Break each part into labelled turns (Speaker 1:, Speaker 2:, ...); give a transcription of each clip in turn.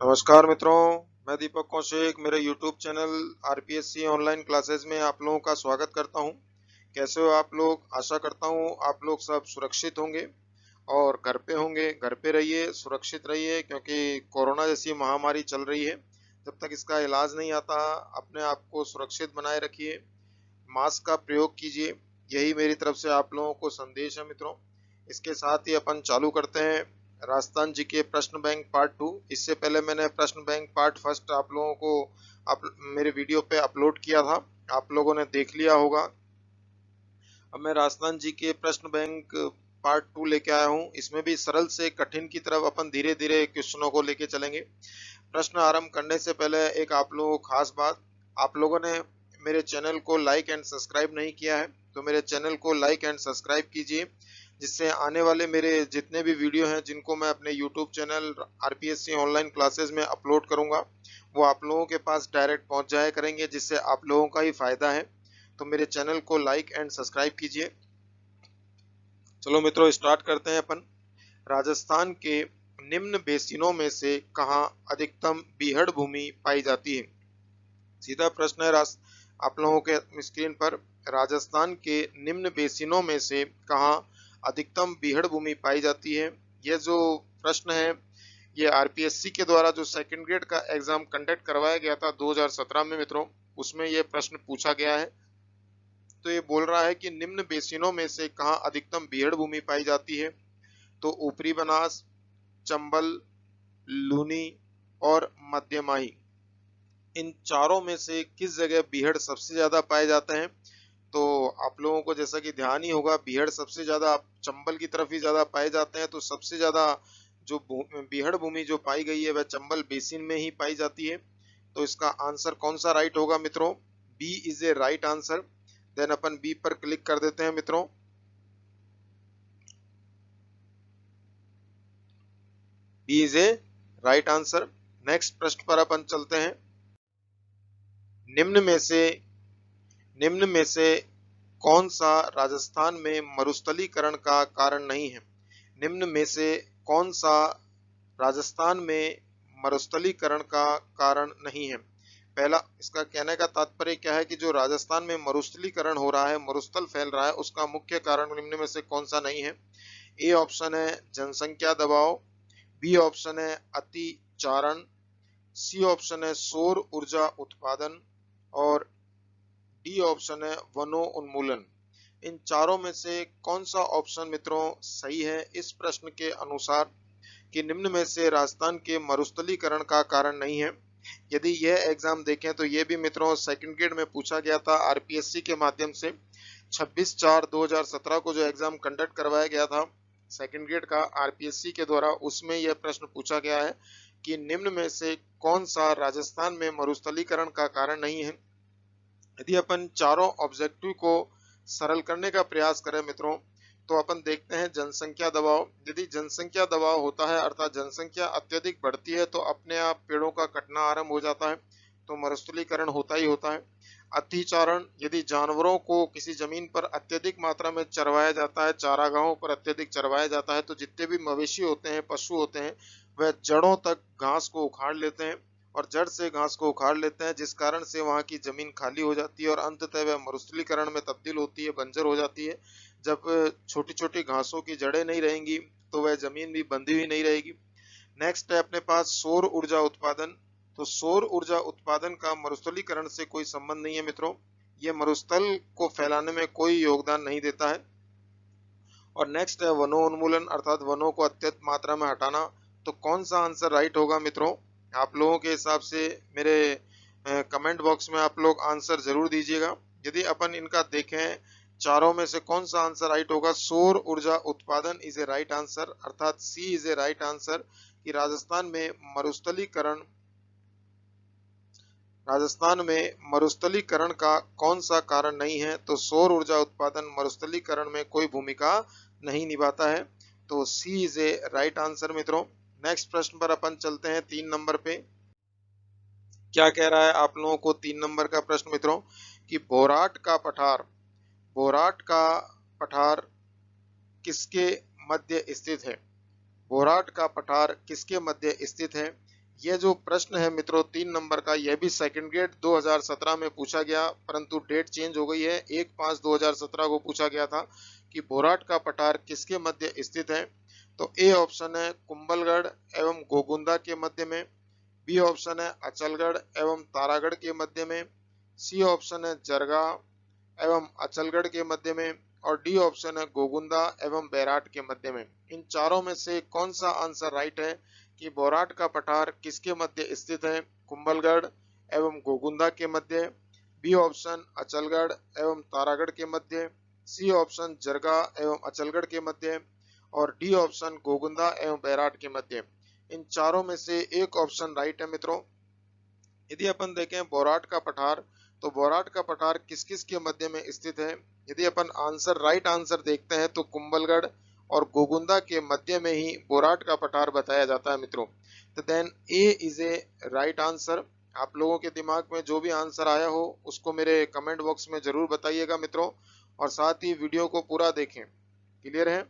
Speaker 1: नमस्कार मित्रों, मैं दीपक कौशिक मेरे YouTube channel RPSC online classes में आप लोगों का स्वागत करता हूं। कैसे हो आप लोग? आशा करता हूं आप लोग सब सुरक्षित होंगे और घर पे होंगे। घर पे रहिए, सुरक्षित रहिए, क्योंकि कोरोना जैसी महामारी चल रही है। जब तक इसका इलाज नहीं आता, अपने आप को सुरक्षित बनाए रखिए, मास्क का प्रयोग कीजिए। यही मेरी तरफ से आप लोगों को संदेश है मित्रों। इसके साथ ही अपन चालू करते हैं राजस्थान जी के प्रश्न बैंक पार्ट 2। इससे पहले मैंने प्रश्न बैंक पार्ट फर्स्ट आप लोगों को मेरे वीडियो पे अपलोड किया था, आप लोगों ने देख लिया होगा। अब मैं राजस्थान जी के प्रश्न बैंक पार्ट 2 लेके आया हूँ। इसमें भी सरल से कठिन की तरफ अपन धीरे धीरे क्वेश्चनों को लेके चलेंगे। प्रश्न आरंभ करने से पहले एक आप लोगों को खास बात, आप लोगों ने मेरे चैनल को लाइक एंड सब्सक्राइब नहीं किया है तो मेरे चैनल को लाइक एंड सब्सक्राइब कीजिए, जिससे आने वाले मेरे जितने भी वीडियो हैं जिनको मैं अपने YouTube channel RPSC online classes में अपलोड करूंगा, वो आप लोगों के पास डायरेक्ट पहुंच जाया करेंगे, जिससे आप लोगों का ही फायदा है। तो मेरे चैनल को लाइक एंड सब्सक्राइब कीजिए। चलो मित्रों, स्टार्ट करते हैं अपन। राजस्थान के निम्न बेसिनों में से कहाँ अधिकतम बीहड़ भूमि पाई जाती है? सीधा प्रश्न है आप लोगों के स्क्रीन पर। राजस्थान के निम्न बेसिनों में से कहाँ अधिकतम बीहड़ भूमि पाई जाती है? ये जो प्रश्न है, ये आरपीएससी के द्वारा जो सेकंड ग्रेड का एग्जाम कंडक्ट करवाया गया था 2017 में मित्रों, उसमें ये प्रश्न पूछा गया है। तो ये बोल रहा है कि निम्न बेसिनों में से कहाँ अधिकतम बीहड़ भूमि पाई जाती है? तो ऊपरी बनास, चंबल, लूनी और मध्यमाही, इन चारों में से किस जगह बीहड़ सबसे ज्यादा पाए जाते हैं? तो आप लोगों को जैसा कि ध्यान ही होगा, बीहड़ सबसे ज्यादा चंबल की तरफ ही ज्यादा पाए जाते हैं। तो सबसे ज्यादा जो बीहड़ भूमि जो पाई गई है वह चंबल बेसिन में ही पाई जाती है। तो इसका आंसर कौन सा राइट होगा मित्रों? B is a right answer. Then अपन बी पर क्लिक कर देते हैं मित्रों। B is a right answer. Next प्रश्न पर अपन चलते हैं। निम्न में से निम्न में से कौन सा राजस्थान में मरुस्थलीकरण का कारण नहीं है? निम्न में से कौन सा राजस्थान में मरुस्थलीकरण का कारण नहीं है? पहला, इसका कहने का तात्पर्य क्या है कि जो राजस्थान में मरुस्थलीकरण हो रहा है, मरुस्थल फैल रहा है, उसका मुख्य कारण निम्न में से कौन सा नहीं है? ए ऑप्शन है जनसंख्या दबाव, बी ऑप्शन है अतिचारण, सी ऑप्शन है सौर ऊर्जा उत्पादन और डी ऑप्शन है वनो उन्मूलन। इन चारों में से कौन सा ऑप्शन मित्रों सही है इस प्रश्न के अनुसार कि निम्न में से राजस्थान के मरुस्थलीकरण का कारण नहीं है? यदि यह एग्जाम देखें तो यह भी मित्रों सेकंड ग्रेड में पूछा गया था आरपीएससी के माध्यम से। 26/4/2017 को जो एग्जाम कंडक्ट करवाया गया था सेकंड ग्रेड का आरपीएससी के द्वारा, उसमें यह प्रश्न पूछा गया है कि निम्न में से कौन सा राजस्थान में मरुस्थलीकरण का कारण नहीं है। यदि अपन चारों ऑब्जेक्टिव को सरल करने का प्रयास करें मित्रों, तो अपन देखते हैं जनसंख्या दबाव। यदि जनसंख्या दबाव होता है अर्थात जनसंख्या अत्यधिक बढ़ती है तो अपने आप पेड़ों का कटना आरंभ हो जाता है, तो मरुस्थलीकरण होता ही होता है। अतिचारण, यदि जानवरों को किसी जमीन पर अत्यधिक मात्रा में चरवाया जाता है, चारागाहों पर अत्यधिक चरवाया जाता है, तो जितने भी मवेशी होते हैं, पशु होते हैं, वह जड़ों तक घास को उखाड़ लेते हैं और जड़ से घास को उखाड़ लेते हैं, जिस कारण से वहां की जमीन खाली हो जाती है और अंततः वह मरुस्थलीकरण में तब्दील होती है, बंजर हो जाती है। जब छोटी छोटी घासों की जड़ें नहीं रहेंगी तो वह जमीन भी बंधी हुई नहीं रहेगी। नेक्स्ट है अपने पास सौर ऊर्जा उत्पादन। तो सौर ऊर्जा उत्पादन का मरुस्थलीकरण से कोई संबंध नहीं है मित्रों, ये मरुस्थल को फैलाने में कोई योगदान नहीं देता है। और नेक्स्ट है वनोन्मूलन अर्थात वनों को अत्यधिक मात्रा में हटाना। तो कौन सा आंसर राइट होगा मित्रों? आप लोगों के हिसाब से मेरे कमेंट बॉक्स में आप लोग आंसर जरूर दीजिएगा। यदि अपन इनका देखें चारों में से कौन सा आंसर राइट होगा? सौर ऊर्जा उत्पादन इज ए राइट आंसर अर्थात सी इज ए राइट आंसर कि राजस्थान में मरुस्थलीकरण का कौन सा कारण नहीं है? तो सौर ऊर्जा उत्पादन मरुस्थलीकरण में कोई भूमिका नहीं निभाता है। तो C is a right answer मित्रों। नेक्स्ट प्रश्न पर अपन चलते हैं 3 नंबर पे। क्या कह रहा है आप लोगों को 3 नंबर का प्रश्न मित्रों कि बोराट का पठार किसके मध्य स्थित है? बोराट का पठार किसके मध्य स्थित है? ये जो प्रश्न है मित्रों 3 नंबर का, यह भी सेकंड ग्रेड 2017 में पूछा गया, परंतु डेट चेंज हो गई है। 1/5/2017 को पूछा गया था कि बोराट का पठार किसके मध्य स्थित है। तो ए ऑप्शन है कुंभलगढ़ एवं गोगुंदा के मध्य में, बी ऑप्शन है अचलगढ़ एवं तारागढ़ के मध्य में, सी ऑप्शन है जरगा एवं अचलगढ़ के मध्य में, और डी ऑप्शन है गोगुंदा एवं बैराट के मध्य में। इन चारों में से कौन सा आंसर राइट है कि बोराट का पठार किसके मध्य स्थित है, कुंभलगढ़ एवं गोगुंदा के मध्य, बी ऑप्शन अचलगढ़ एवं तारागढ़ के मध्य, सी ऑप्शन जरगा एवं अचलगढ़ के मध्य, और डी ऑप्शन गोगुंदा एवं बैराट के मध्य। इन चारों में से एक ऑप्शन राइट है मित्रों। यदि अपन देखें बोराट का पठार, तो बोराट का पठार किस किस के मध्य में स्थित है। यदि अपन आंसर राइट आंसर देखते हैं तो कुंभलगढ़ और गोगुंदा के मध्य में ही बोराट का पठार बताया जाता है मित्रों। तो then A is a right answer. आप लोगों के दिमाग में जो भी आंसर आया हो उसको मेरे कमेंट बॉक्स में जरूर बताइएगा मित्रों, और साथ ही वीडियो को पूरा देखें। क्लियर है।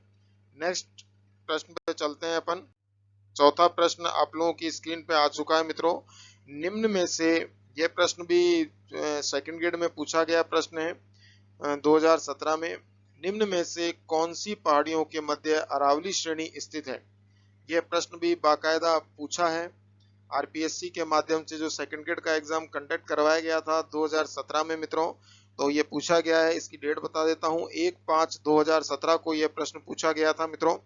Speaker 1: नेक्स्ट प्रश्न पे चलते हैं अपन। चौथा प्रश्न आप लोगों की स्क्रीन पे आ चुका है मित्रों। निम्न में से, यह प्रश्न भी सेकंड ग्रेड में पूछा गया प्रश्न है 2017 में। निम्न में से कौन सी पहाड़ियों के मध्य अरावली श्रेणी स्थित है। यह प्रश्न भी बाकायदा पूछा है आरपीएससी के माध्यम से, जो सेकंड ग्रेड का एग्जाम कंडक्ट करवाया गया था 2017 में मित्रों। तो ये पूछा गया है, इसकी डेट बता देता हूँ। 1/5/2017 को यह प्रश्न पूछा गया था मित्रों।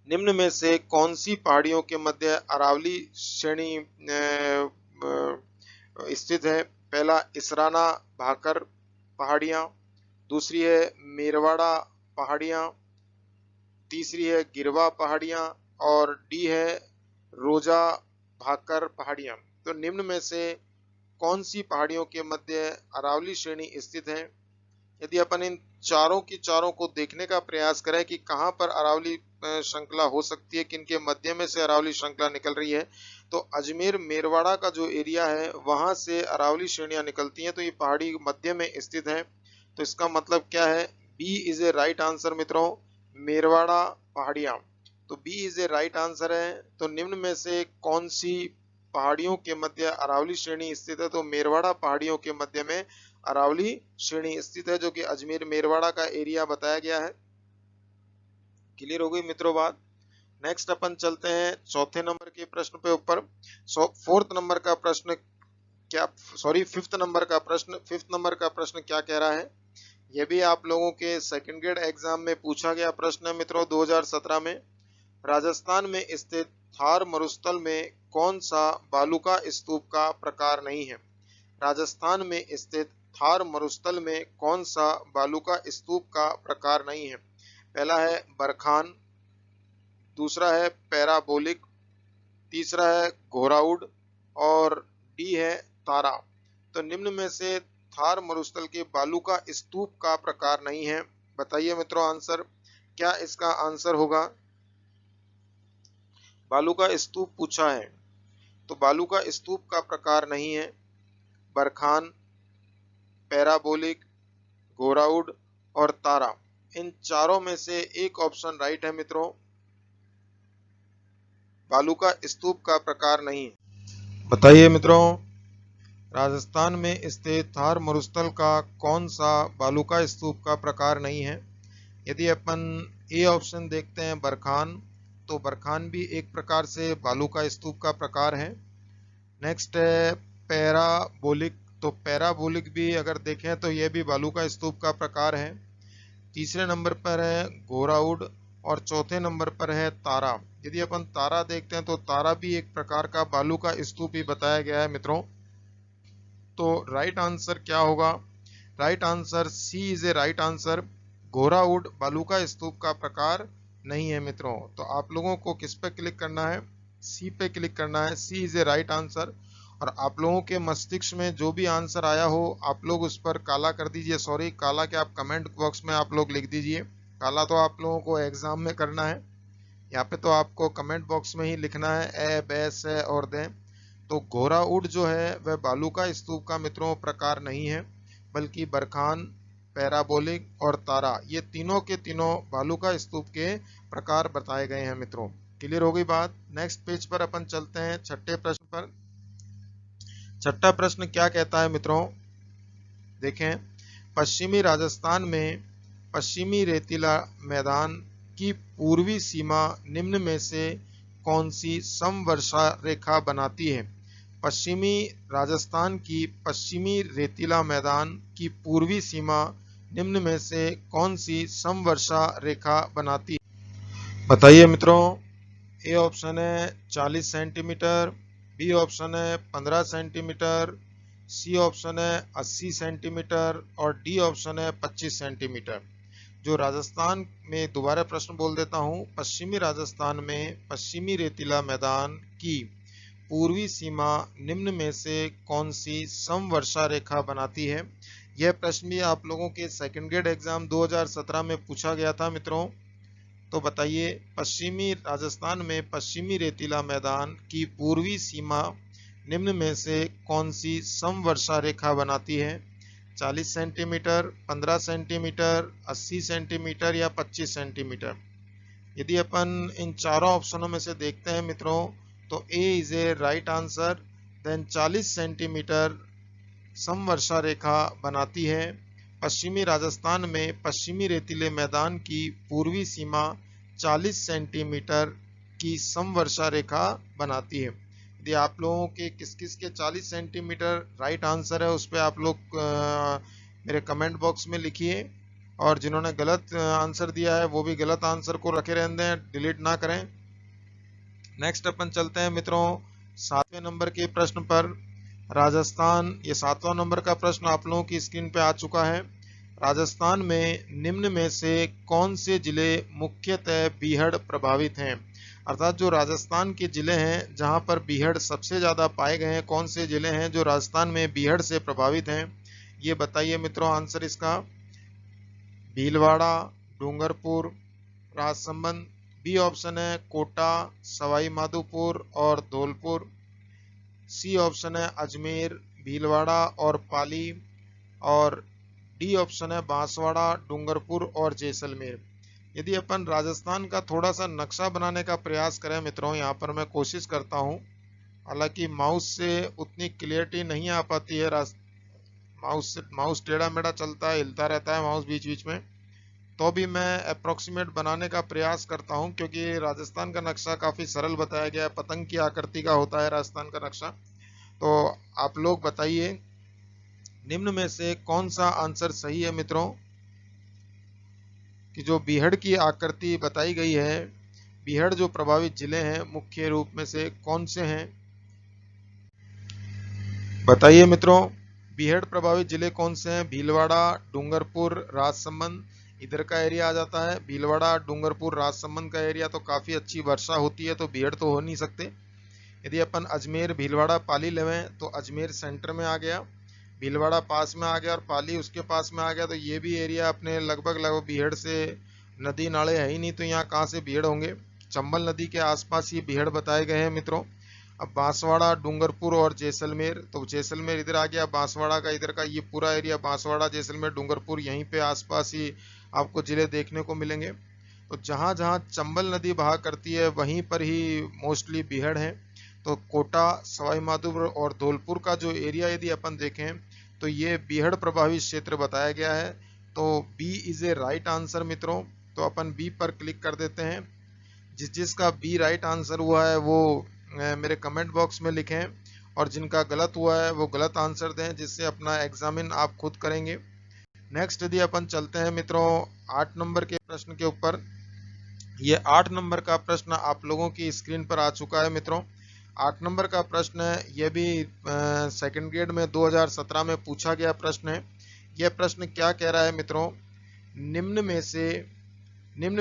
Speaker 1: निम्न में से कौन सी पहाड़ियों के मध्य अरावली श्रेणी स्थित है। पहला इसराना भाकर पहाड़ियां, दूसरी है मेरवाड़ा पहाड़ियां, तीसरी है गिरवा पहाड़ियां, और डी है रोजा भाकर पहाड़ियां। तो निम्न में से कौन सी पहाड़ियों के मध्य अरावली श्रेणी स्थित है। यदि अपन इन चारों की चारों को देखने का प्रयास करें कि कहां पर अरावली श्रृंखला हो सकती है, किनके मध्य में से अरावली श्रृंखला निकल रही है, तो अजमेर मेरवाड़ा का जो एरिया है वहां से अरावली श्रेणियां निकलती हैं। तो ये पहाड़ी मध्य में स्थित है। तो इसका मतलब क्या है, B is a right answer मित्रों, मेरवाड़ा पहाड़ियां। तो B is a right answer है। तो निम्न में से कौन सी पहाड़ियों के मध्य अरावली श्रेणी स्थित है, तो मेरवाड़ा पहाड़ियों के मध्य में अरावली श्रेणी स्थित है, जो कि अजमेर मेरवाड़ा का एरिया बताया गया है। क्लियर हो गई मित्रों बात। नेक्स्ट अपन चलते हैं चौथे नंबर के प्रश्न पे ऊपर। फोर्थ नंबर का प्रश्न क्या, सॉरी फिफ्थ नंबर का प्रश्न, फिफ्थ नंबर का प्रश्न क्या कह रहा है। यह भी आप लोगों के सेकंड ग्रेड एग्जाम में पूछा गया प्रश्न है मित्रों 2017 में। राजस्थान में स्थित थार मरुस्थल में कौन सा बालुका स्तूप का प्रकार नहीं है। राजस्थान में स्थित थार मरुस्थल में कौन सा बालुका स्तूप का प्रकार नहीं है। पहला है बरखान, दूसरा है पैराबोलिक, तीसरा है घोराउड, और डी है तारा। तो निम्न में से थार मरुस्थल के बालुका स्तूप का प्रकार नहीं है। बताइए मित्रों आंसर, क्या इसका आंसर होगा। बालुका स्तूप पूछा है, तो बालुका स्तूप का प्रकार नहीं है बरखान, पैराबोलिक, घोराउड और तारा। इन चारों में से एक ऑप्शन राइट है मित्रों, बालुका स्तूप का प्रकार नहीं। बताइए मित्रों, राजस्थान में स्थित थार मरुस्थल का कौन सा बालुका स्तूप का प्रकार नहीं है। यदि अपन ए ऑप्शन देखते हैं बरखान, तो बरखान भी एक प्रकार से बालुका स्तूप का प्रकार है। नेक्स्ट है पैराबोलिक, तो पैराबोलिक भी अगर देखें तो यह भी बालुका स्तूप का प्रकार है। तीसरे नंबर पर है घोराउड, और चौथे नंबर पर है तारा। यदि अपन तारा देखते हैं तो तारा भी एक प्रकार का बालू का स्तूप ही बताया गया है मित्रों। तो राइट आंसर क्या होगा, right answer C is a right answer. घोराउड बालू का स्तूप का प्रकार नहीं है मित्रों। तो आप लोगों को किस पे क्लिक करना है, सी पे क्लिक करना है, सी इज ए राइट आंसर। और आप लोगों के मस्तिष्क में जो भी आंसर आया हो आप लोग उस पर काला कर दीजिए, सॉरी काला क्या, आप कमेंट बॉक्स में आप लोग लिख दीजिए। काला तो आप लोगों को एग्जाम में करना है, यहाँ पे तो आपको कमेंट बॉक्स में ही लिखना है ए बे से और दें। तो घोराउड जो है वह बालुका स्तूप का मित्रों प्रकार नहीं है, बल्कि बरखान, पैराबोलिक और तारा, ये तीनों के तीनों बालुका स्तूप के प्रकार बताए गए हैं मित्रों। क्लियर हो गई बात। नेक्स्ट पेज पर अपन चलते हैं छठे प्रश्न पर। छठा प्रश्न क्या कहता है मित्रों, देखें, पश्चिमी राजस्थान में पश्चिमी रेतीला मैदान की पूर्वी सीमा निम्न में से कौन सी समवर्षा रेखा बनाती है। पश्चिमी राजस्थान की पश्चिमी रेतीला मैदान की पूर्वी सीमा निम्न में से कौन सी समवर्षा रेखा बनाती है, बताइए मित्रों। ए ऑप्शन है 40 सेंटीमीटर, बी ऑप्शन है 15 सेंटीमीटर, सी ऑप्शन है 80 सेंटीमीटर और डी ऑप्शन है 25 सेंटीमीटर। जो राजस्थान में, दोबारा प्रश्न बोल देता हूं, पश्चिमी राजस्थान में पश्चिमी रेतीला मैदान की पूर्वी सीमा निम्न में से कौन सी समवर्षा रेखा बनाती है। यह प्रश्न भी आप लोगों के सेकंड ग्रेड एग्जाम 2017 में पूछा गया था मित्रों। तो बताइए, पश्चिमी राजस्थान में पश्चिमी रेतीला मैदान की पूर्वी सीमा निम्न में से कौन सी समवर्षा रेखा बनाती है। 40 सेंटीमीटर, 15 सेंटीमीटर, 80 सेंटीमीटर या 25 सेंटीमीटर। यदि अपन इन चारों ऑप्शनों में से देखते हैं मित्रों, तो A is a right answer. Then 40 centimetre समवर्षा रेखा बनाती है। पश्चिमी राजस्थान में पश्चिमी रेतीले मैदान की पूर्वी सीमा 40 सेंटीमीटर की समवर्षा रेखा बनाती है। यदि आप लोगों के किस किस के 40 सेंटीमीटर राइट आंसर है, उस पर आप लोग मेरे कमेंट बॉक्स में लिखिए, और जिन्होंने गलत आंसर दिया है वो भी गलत आंसर को रखे रहने दें, डिलीट ना करें। नेक्स्ट अपन चलते हैं मित्रों 7वें नंबर के प्रश्न पर। राजस्थान, ये 7वां नंबर का प्रश्न आप लोगों की स्क्रीन पे आ चुका है। राजस्थान में निम्न में से कौन से जिले मुख्यतः बीहड़ प्रभावित हैं। अर्थात जो राजस्थान के जिले हैं जहां पर बीहड़ सबसे ज्यादा पाए गए हैं, कौन से जिले हैं जो राजस्थान में बीहड़ से प्रभावित हैं, ये बताइए मित्रों आंसर इसका। भीलवाड़ा, डूंगरपुर, राजसमंद। बी ऑप्शन है कोटा, सवाई माधोपुर और धौलपुर। सी ऑप्शन है अजमेर, भीलवाड़ा और पाली। और डी ऑप्शन है बांसवाड़ा, डूंगरपुर और जैसलमेर। यदि अपन राजस्थान का थोड़ा सा नक्शा बनाने का प्रयास करें मित्रों, यहाँ पर मैं कोशिश करता हूँ, हालांकि माउस से उतनी क्लियरिटी नहीं आ पाती है। माउस टेढ़ा मेढ़ा चलता है, हिलता रहता है माउस बीच बीच में, तो भी मैं अप्रोक्सीमेट बनाने का प्रयास करता हूं, क्योंकि राजस्थान का नक्शा काफी सरल बताया गया है, पतंग की आकृति का होता है राजस्थान का नक्शा। तो आप लोग बताइए निम्न में से कौन सा आंसर सही है मित्रों, कि जो बीहड़ की आकृति बताई गई है, बीहड़ जो प्रभावित जिले हैं मुख्य रूप में से कौन से हैं, बताइए मित्रों। बीहड़ प्रभावित जिले कौन से हैं। भीलवाड़ा, डूंगरपुर, राजसमंद, इधर का एरिया आ जाता है। भीलवाड़ा, डूंगरपुर, राजसमंद का एरिया तो काफी अच्छी वर्षा होती है, तो बीहड़ तो हो नहीं सकते। यदि अपन अजमेर, भीलवाड़ा, पाली लेवें तो अजमेर सेंटर में आ गया, भीलवाड़ा पास में आ गया और पाली उसके पास में आ गया, तो ये भी एरिया अपने लगभग बीहड़ से, नदी नाले है ही नहीं तो यहाँ कहाँ से बीहड़ होंगे। चंबल नदी के आसपास ये बीहड़ बताए गए हैं मित्रों। अब बांसवाड़ा, डूंगरपुर और जैसलमेर, तो जैसलमेर इधर आ गया, बांसवाड़ा का इधर का ये पूरा एरिया, बांसवाड़ा, जैसलमेर, डूंगरपुर, यहीं पे आसपास ही आपको जिले देखने को मिलेंगे। तो जहां जहां चंबल नदी बहा करती है वहीं पर ही मोस्टली बीहड़ है। तो कोटा, सवाई माधोपुर और धौलपुर का जो एरिया यदि अपन देखें तो ये बीहड़ प्रभावित क्षेत्र बताया गया है। तो B is a right answer मित्रों। तो अपन बी पर क्लिक कर देते हैं। जिसका बी राइट आंसर हुआ है वो मेरे कमेंट बॉक्स में लिखें, और जिनका गलत हुआ है वो गलत आंसर दें, जिससे अपना एग्जामिन आप खुद करेंगे। नेक्स्ट यदि अपन चलते हैं मित्रों 8 नंबर के प्रश्न के ऊपर। ये 8 नंबर का प्रश्न आप लोगों की स्क्रीन पर आ चुका है मित्रों। 8 नंबर का प्रश्न है, यह भी सेकंड ग्रेड में 2017 में पूछा गया प्रश्न है। यह प्रश्न क्या कह रहा है मित्रों, निम्न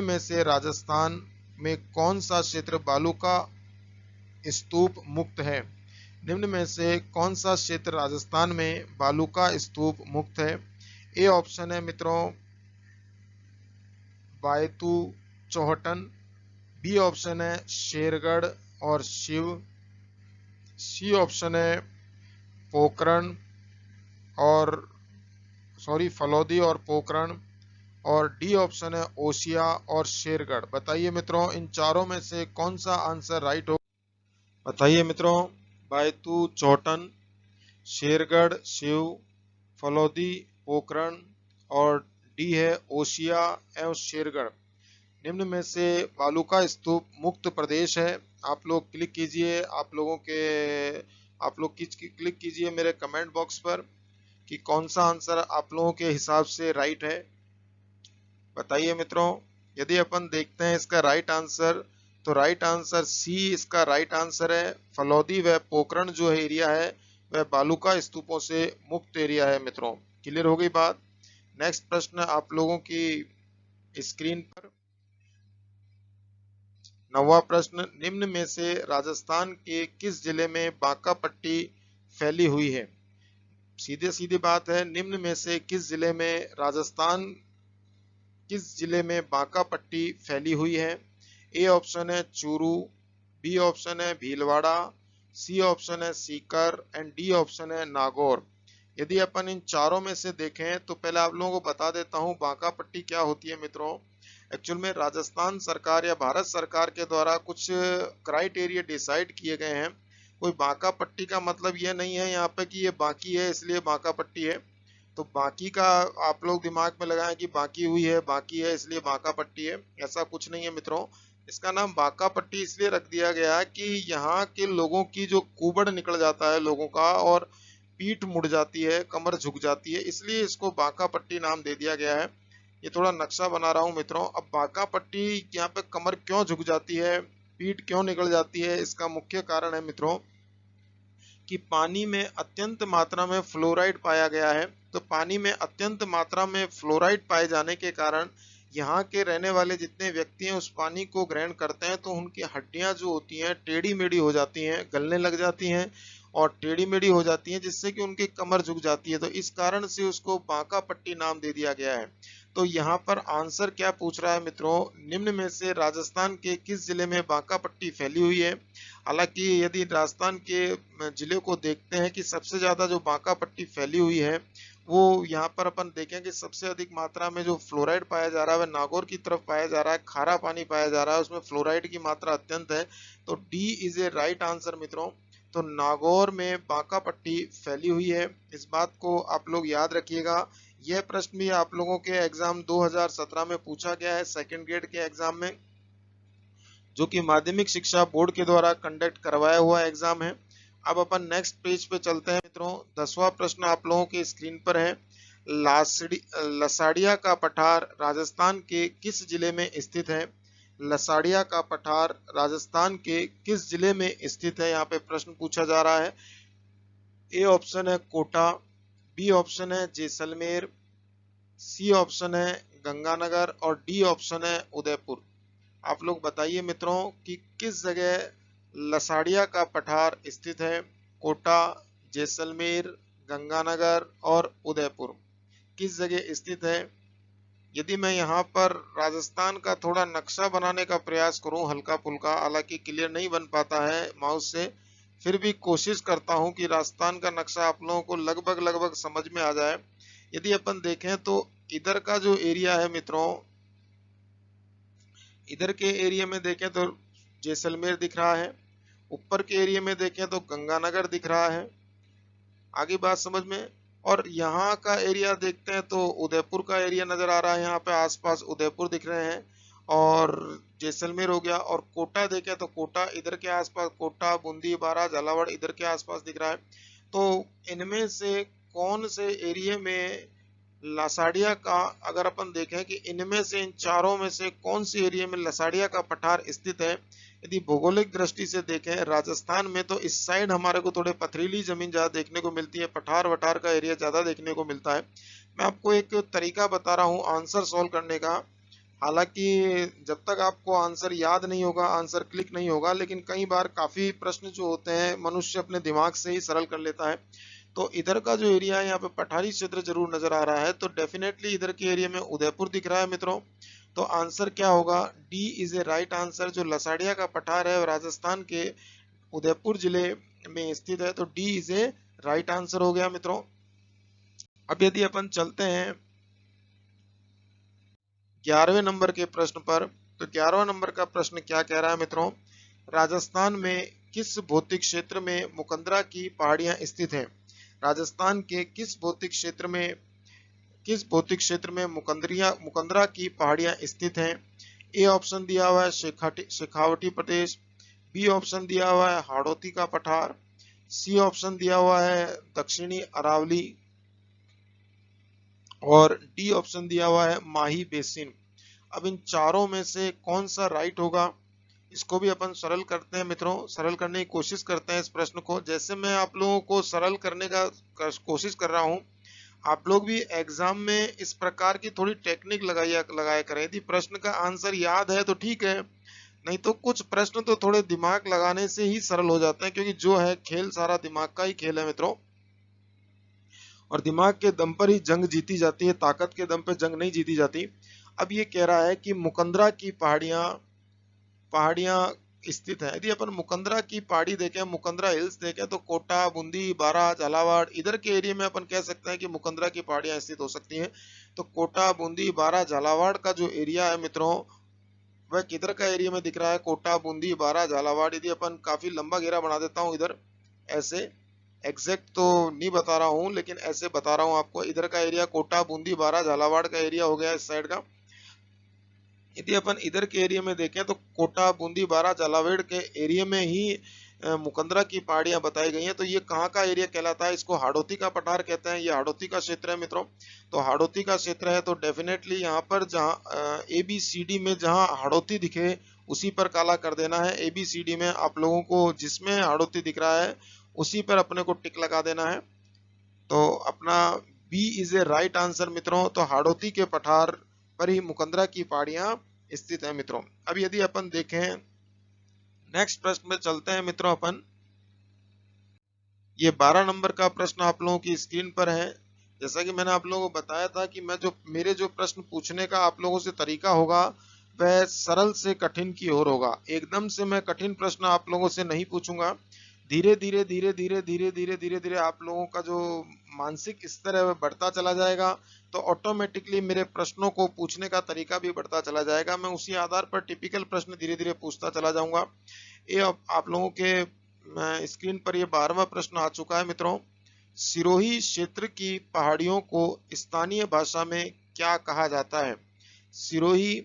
Speaker 1: में से राजस्थान में कौन सा क्षेत्र बालू का स्तूप मुक्त है। निम्न में से कौन सा क्षेत्र राजस्थान में बालू का स्तूप मुक्त है। ए ऑप्शन है मित्रों बायतू, चौहटन। बी ऑप्शन है शेरगढ़ और शिव। सी ऑप्शन है पोखरण और फलौदी और पोखरण। और डी ऑप्शन है ओसिया और शेरगढ़। बताइए मित्रों, इन चारों में से कौन सा आंसर राइट हो? बताइए मित्रों। बायतू चौटन, शेरगढ़ शिव, फलौदी पोखरण और डी है ओसिया एवं शेरगढ़। निम्न में से बालूका स्तूप मुक्त प्रदेश है। आप लोग क्लिक कीजिए, आप लोग क्लिक कीजिए मेरे कमेंट बॉक्स पर कि कौन सा आंसर आप लोगों के हिसाब से राइट है। बताइए मित्रों। यदि अपन देखते हैं इसका राइट आंसर, तो राइट आंसर सी इसका राइट आंसर है। फलौदी व पोखरण जो एरिया है वह बालूका स्तूपों से मुक्त एरिया है मित्रों। क्लियर हो गई बात। नेक्स्ट प्रश्न आप लोगों की स्क्रीन पर। 9वां प्रश्न, निम्न में से राजस्थान के किस जिले में बांका पट्टी फैली हुई है? सीधे सीधी बात है, निम्न में से किस जिले में बांका पट्टी फैली हुई है? ए ऑप्शन है चूरू, बी ऑप्शन है भीलवाड़ा, सी ऑप्शन है सीकर एंड डी ऑप्शन है नागौर। यदि अपन इन चारों में से देखें तो पहले आप लोगों को बता देता हूं बांका पट्टी क्या होती है मित्रों। एक्चुअल में राजस्थान सरकार या भारत सरकार के द्वारा कुछ क्राइटेरिया डिसाइड किए गए हैं। कोई बांका पट्टी का मतलब ये नहीं है यहाँ पे कि ये बाकी है इसलिए बांका पट्टी है। तो बाकी का आप लोग दिमाग में लगाएं कि बाकी हुई है, बाकी है इसलिए बांका पट्टी है, ऐसा कुछ नहीं है मित्रों। इसका नाम बांका पट्टी इसलिए रख दिया गया है कि यहाँ के लोगों की जो कुबड़ निकल जाता है लोगों का, और पीठ मुड़ जाती है, कमर झुक जाती है, इसलिए इसको बांका पट्टी नाम दे दिया गया है। ये थोड़ा नक्शा बना रहा हूं मित्रों। अब बांका पट्टी यहाँ पे कमर क्यों झुक जाती है, पीठ क्यों निकल जाती है, इसका मुख्य कारण है मित्रों कि पानी में अत्यंत मात्रा में फ्लोराइड पाया गया है। तो पानी में अत्यंत मात्रा में फ्लोराइड पाए जाने के कारण यहाँ के रहने वाले जितने व्यक्ति हैं उस पानी को ग्रहण करते हैं तो उनकी हड्डियां जो होती हैं टेढ़ी मेढ़ी हो जाती हैं, गलने लग जाती हैं और टेढ़ी मेढ़ी हो जाती हैं, जिससे कि उनकी कमर झुक जाती है। तो इस कारण से उसको बांका पट्टी नाम दे दिया गया है। तो यहाँ पर आंसर क्या पूछ रहा है मित्रों, निम्न में से राजस्थान के किस जिले में बांका पट्टी फैली हुई है? हालांकि यदि राजस्थान के जिले को देखते हैं कि सबसे ज्यादा जो बांका पट्टी फैली हुई है वो यहाँ पर अपन देखें कि सबसे अधिक मात्रा में जो फ्लोराइड पाया जा रहा है वह नागौर की तरफ पाया जा रहा है। खारा पानी पाया जा रहा है, उसमें फ्लोराइड की मात्रा अत्यंत है। तो D is a right answer मित्रों। तो नागौर में बांका पट्टी फैली हुई है, इस बात को आप लोग याद रखिएगा। यह प्रश्न भी आप लोगों के एग्जाम 2017 में पूछा गया है, सेकंड ग्रेड के एग्जाम में, जो कि माध्यमिक शिक्षा बोर्ड के द्वारा कंडक्ट करवाया हुआ एग्जाम है। अब अपन नेक्स्ट पेज पे चलते हैं मित्रों। 10वां प्रश्न आप लोगों के स्क्रीन पर है। लसाड़िया का पठार राजस्थान के किस जिले में स्थित है? लसाड़िया का पठार राजस्थान के किस जिले में स्थित है, यहाँ पे प्रश्न पूछा जा रहा है। ए ऑप्शन है कोटा, बी ऑप्शन है जैसलमेर, सी ऑप्शन है गंगानगर और डी ऑप्शन है उदयपुर। आप लोग बताइए मित्रों कि किस जगह लसाड़िया का पठार स्थित है। कोटा, जैसलमेर, गंगानगर और उदयपुर किस जगह स्थित है? यदि मैं यहाँ पर राजस्थान का थोड़ा नक्शा बनाने का प्रयास करूं हल्का फुल्का, हालांकि क्लियर नहीं बन पाता है माउस से, फिर भी कोशिश करता हूं कि राजस्थान का नक्शा आप लोगों को लगभग लगभग समझ में आ जाए। यदि अपन देखें तो इधर का जो एरिया है मित्रों, इधर के एरिया में देखें तो जैसलमेर दिख रहा है, ऊपर के एरिया में देखें तो गंगानगर दिख रहा है। आगे बात समझ में। और यहाँ का एरिया देखते हैं तो उदयपुर का एरिया नजर आ रहा है, यहाँ पे आसपास उदयपुर दिख रहे हैं और जैसलमेर हो गया। और कोटा देखें तो कोटा इधर के आसपास, कोटा, बूंदी, बारा, झालावाड़ इधर के आसपास दिख रहा है। तो इनमें से कौन से एरिया में लसाड़िया का, अगर अपन देखें कि इनमें से इन चारों में से कौन सी एरिया में लसाड़िया का पठार स्थित है, यदि भौगोलिक दृष्टि से देखें राजस्थान में तो इस साइड हमारे को थोड़े पथरीली जमीन ज्यादा देखने को मिलती है, पठार वठार का एरिया ज्यादा देखने को मिलता है। मैं आपको एक तरीका बता रहा हूँ आंसर सॉल्व करने का। हालांकि जब तक आपको आंसर याद नहीं होगा, आंसर क्लिक नहीं होगा, लेकिन कई बार काफी प्रश्न जो होते हैं मनुष्य अपने दिमाग से ही सरल कर लेता है। तो इधर का जो एरिया है यहाँ पे पठारी क्षेत्र जरूर नजर आ रहा है, तो डेफिनेटली इधर के एरिया में उदयपुर दिख रहा है मित्रों। तो आंसर क्या होगा, D is a right answer. जो लसाड़िया का पठार है राजस्थान के उदयपुर जिले में स्थित है, तो D is a right answer हो गया मित्रों। अब यदि अपन चलते हैं 11वें नंबर के प्रश्न पर। तो 11वां नंबर का प्रश्न क्या कह रहा है मित्रों, राजस्थान में किस भौतिक क्षेत्र में मुकंदरा की पहाड़ियां स्थित हैं? राजस्थान के किस भौतिक क्षेत्र में मुकंदरा की पहाड़ियां स्थित हैं? ए ऑप्शन दिया हुआ है शेखावटी प्रदेश, बी ऑप्शन दिया हुआ है हाड़ौती का पठार, सी ऑप्शन दिया हुआ है दक्षिणी अरावली, और डी ऑप्शन दिया हुआ है माही बेसिन। अब इन चारों में से कौन सा राइट होगा, इसको भी अपन सरल करते हैं मित्रों, सरल करने की कोशिश करते हैं इस प्रश्न को। जैसे मैं आप लोगों को सरल करने का कोशिश कर रहा हूं, आप लोग भी एग्जाम में इस प्रकार की थोड़ी टेक्निक लगाया करें। यदि प्रश्न का आंसर याद है तो ठीक है, नहीं तो कुछ प्रश्न तो थोड़े दिमाग लगाने से ही सरल हो जाते हैं, क्योंकि जो है खेल सारा दिमाग का ही खेल है मित्रों, और दिमाग के दम पर ही जंग जीती जाती है, ताकत के दम पर जंग नहीं जीती जाती। अब ये कह रहा है कि मुकंदरा की पहाड़ियां पहाड़ियां स्थित है। यदि अपन मुकंदरा की पहाड़ी देखें, मुकंदरा हिल्स देखें, तो कोटा, बूंदी, बारा, झालावाड़ इधर के एरिया में अपन कह सकते हैं कि मुकंदरा की पहाड़ियां स्थित हो सकती हैं। तो कोटा, बूंदी, बारा, झालावाड़ का जो एरिया है मित्रों, वह किधर का एरिया में दिख रहा है? कोटा, बूंदी, बारा, झालावाड़। यदि अपन काफी लंबा घेरा बना देता हूँ इधर, ऐसे एग्जैक्ट तो नहीं बता रहा हूँ, लेकिन ऐसे बता रहा हूँ आपको, इधर का एरिया कोटा, बूंदी, बारा, झालावाड़ का एरिया हो गया इस साइड का। यदि अपन इधर के एरिया में देखें तो कोटा, बूंदी, बारा, झालावाड़ के एरिया में ही मुकंदरा की पहाड़ियां बताई गई हैं। तो ये कहाँ का एरिया कहलाता है? इसको हाड़ौती का पठार कहते हैं। ये हाड़ौती का क्षेत्र है मित्रों। तो हाड़ौती का क्षेत्र है, तो डेफिनेटली यहाँ पर जहाँ ABCD में जहाँ हाड़ौती दिखे उसी पर काला कर देना है। ABCD में आप लोगों को जिसमें हाड़ौती दिख रहा है उसी पर अपने को टिक लगा देना है। तो अपना B is a right answer मित्रों। तो हाड़ौती के पठार पर ही मुकंदरा की पहाड़ियां स्थित है मित्रों। अब यदि अपन देखें नेक्स्ट प्रश्न में चलते हैं मित्रों अपन। ये 12 नंबर का प्रश्न आप लोगों की स्क्रीन पर है। जैसा कि मैंने आप लोगों को बताया था कि मेरे जो प्रश्न पूछने का आप लोगों से तरीका होगा वह सरल से कठिन की ओर होगा। एकदम से मैं कठिन प्रश्न आप लोगों से नहीं पूछूंगा। धीरे धीरे धीरे धीरे धीरे धीरे धीरे धीरे आप लोगों का जो मानसिक स्तर है वह बढ़ता चला जाएगा, तो ऑटोमेटिकली मेरे प्रश्नों को पूछने का तरीका भी बढ़ता चला जाएगा। मैं उसी आधार पर टिपिकल प्रश्न धीरे धीरे पूछता चला जाऊंगा। ये आप लोगों के स्क्रीन पर ये 12वां प्रश्न आ चुका है मित्रों। सिरोही क्षेत्र की पहाड़ियों को स्थानीय भाषा में क्या कहा जाता है? सिरोही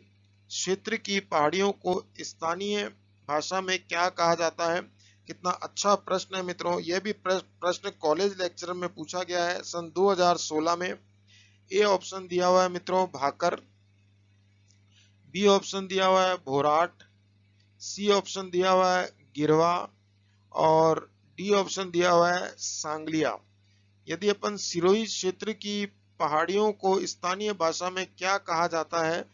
Speaker 1: क्षेत्र की पहाड़ियों को स्थानीय भाषा में क्या कहा जाता है? कितना अच्छा प्रश्न है मित्रों। यह भी प्रश्न कॉलेज लेक्चर में पूछा गया है सन 2016 में। ए ऑप्शन दिया हुआ है मित्रों भाकर, बी ऑप्शन दिया हुआ है भोराट, सी ऑप्शन दिया हुआ है गिरवा, और डी ऑप्शन दिया हुआ है सांगलिया। यदि अपन सिरोही क्षेत्र की पहाड़ियों को स्थानीय भाषा में क्या कहा जाता है,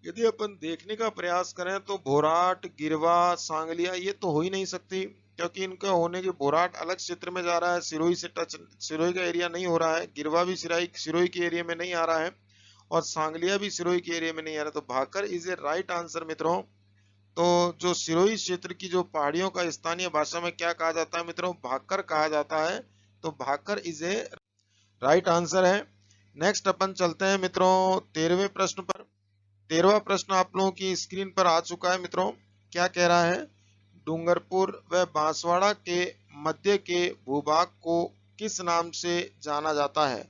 Speaker 1: यदि अपन देखने का प्रयास करें तो भोराट, गिरवा, सांगलिया ये तो हो ही नहीं सकती, क्योंकि इनका होने के भोराट अलग क्षेत्र में जा रहा है, सिरोही का एरिया नहीं हो रहा है, गिरवा भी सिरोही के एरिया में नहीं आ रहा है, और सांगलिया भी सिरोही के एरिया में नहीं आ रहा। तो bhakar is a right answer मित्रों। तो जो सिरोही क्षेत्र की जो पहाड़ियों का स्थानीय भाषा में क्या कहा जाता है मित्रों? भाकर कहा जाता है। तो bhakar is a right answer है। नेक्स्ट अपन चलते हैं मित्रों 13वें प्रश्न पर। 13वां प्रश्न आप लोगों की स्क्रीन पर आ चुका है मित्रों। क्या कह रहा है? डूंगरपुर व बांसवाड़ा के मध्य के भूभाग को किस नाम से जाना जाता है?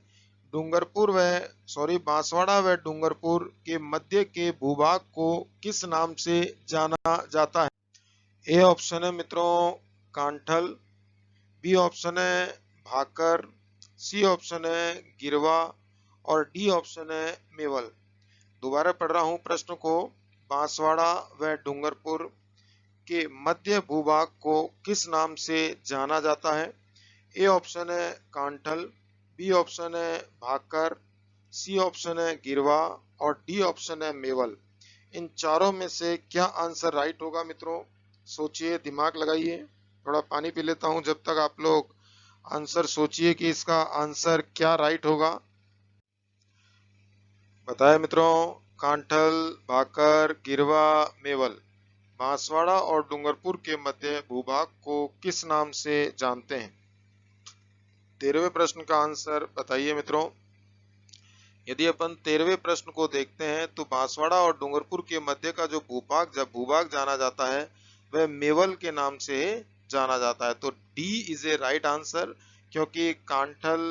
Speaker 1: बांसवाड़ा व डूंगरपुर के मध्य के भूभाग को किस नाम से जाना जाता है? ए ऑप्शन है मित्रों कांठल, बी ऑप्शन है भाकर, सी ऑप्शन है गिरवा, और डी ऑप्शन है मेवल। दोबारा पढ़ रहा हूं प्रश्न को। बांसवाड़ा व डूंगरपुर के मध्य भूभाग को किस नाम से जाना जाता है? ए ऑप्शन है कांठल, बी ऑप्शन है भाकर, सी ऑप्शन है गिरवा, और डी ऑप्शन है मेवल। इन चारों में से क्या आंसर राइट होगा मित्रों? सोचिए, दिमाग लगाइए। थोड़ा पानी पी लेता हूं जब तक आप लोग आंसर सोचिए कि इसका आंसर क्या राइट होगा। बताए मित्रों, कांठल, भाकर, गिरवा, मेवल। बांसवाड़ा और डूंगरपुर के मध्य भूभाग को किस नाम से जानते हैं? 13वें प्रश्न का आंसर बताइए मित्रों। यदि अपन 13वें प्रश्न को देखते हैं तो बांसवाड़ा और डूंगरपुर के मध्य का जो भूभाग जाना जाता है वह मेवल के नाम से जाना जाता है। तो D is a right answer, क्योंकि कांठल,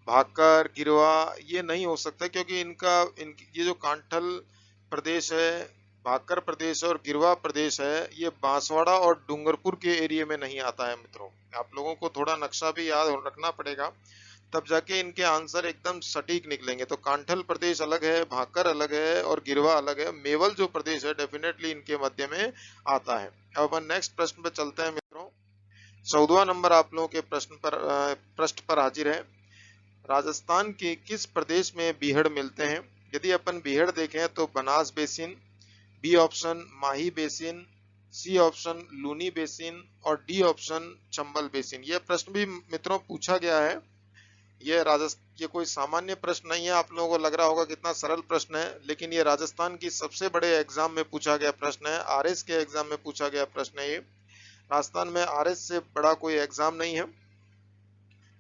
Speaker 1: भाकर, गिरवा ये नहीं हो सकता, क्योंकि ये जो कांठल प्रदेश है, भाकर प्रदेश और गिरवा प्रदेश है, ये बांसवाड़ा और डूंगरपुर के एरिया में नहीं आता है मित्रों। आप लोगों को थोड़ा नक्शा भी याद रखना पड़ेगा, तब जाके इनके आंसर एकदम सटीक निकलेंगे। तो कांठल प्रदेश अलग है, भाकर अलग है और गिरवा अलग है। मेवल जो प्रदेश है डेफिनेटली इनके मध्य में आता है। अब अपन नेक्स्ट प्रश्न पे चलते हैं मित्रों। 14वां नंबर आप लोगों के प्रश्न पर हाजिर है। राजस्थान के किस प्रदेश में बीहड़ मिलते हैं? यदि अपन बीहड़ देखें तो Banas basin, B option Mahi basin, C option Luni basin और डी ऑप्शन चंबल बेसिन। यह प्रश्न भी मित्रों पूछा गया है। ये कोई सामान्य प्रश्न नहीं है। आप लोगों को लग रहा होगा कितना सरल प्रश्न है, लेकिन ये राजस्थान की सबसे बड़े एग्जाम में पूछा गया प्रश्न है। आरएस के एग्जाम में पूछा गया प्रश्न है ये। राजस्थान में आरएस से बड़ा कोई एग्जाम नहीं है।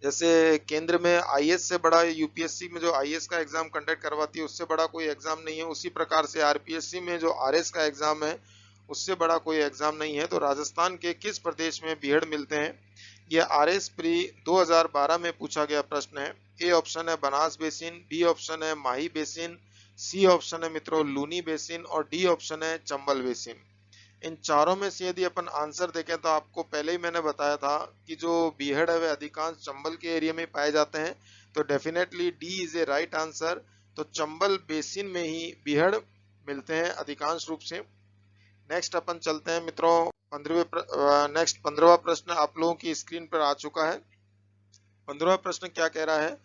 Speaker 1: जैसे केंद्र में आईएएस से बड़ा, यूपीएससी में जो आईएएस का एग्जाम कंडक्ट करवाती है उससे बड़ा कोई एग्जाम नहीं है, उसी प्रकार से आरपीएससी में जो आरएस का एग्जाम है उससे बड़ा कोई एग्जाम नहीं है। तो राजस्थान के किस प्रदेश में बीहड़ मिलते हैं? यह आरएस प्री 2012 में पूछा गया प्रश्न है। ए ऑप्शन है बनास बेसिन, बी ऑप्शन है माही बेसिन, सी ऑप्शन है मित्रों लूनी बेसिन और डी ऑप्शन है चंबल बेसिन। इन चारों में से यदि अपन आंसर देखें तो आपको पहले ही मैंने बताया था कि जो बीहड़ है वह अधिकांश चंबल के एरिया में पाए जाते हैं। तो definitely D is a right answer. तो चंबल बेसिन में ही बीहड़ मिलते हैं अधिकांश रूप से। नेक्स्ट अपन चलते हैं मित्रों 15वां प्रश्न आप लोगों की स्क्रीन पर आ चुका है। 15वां प्रश्न क्या कह रहा है?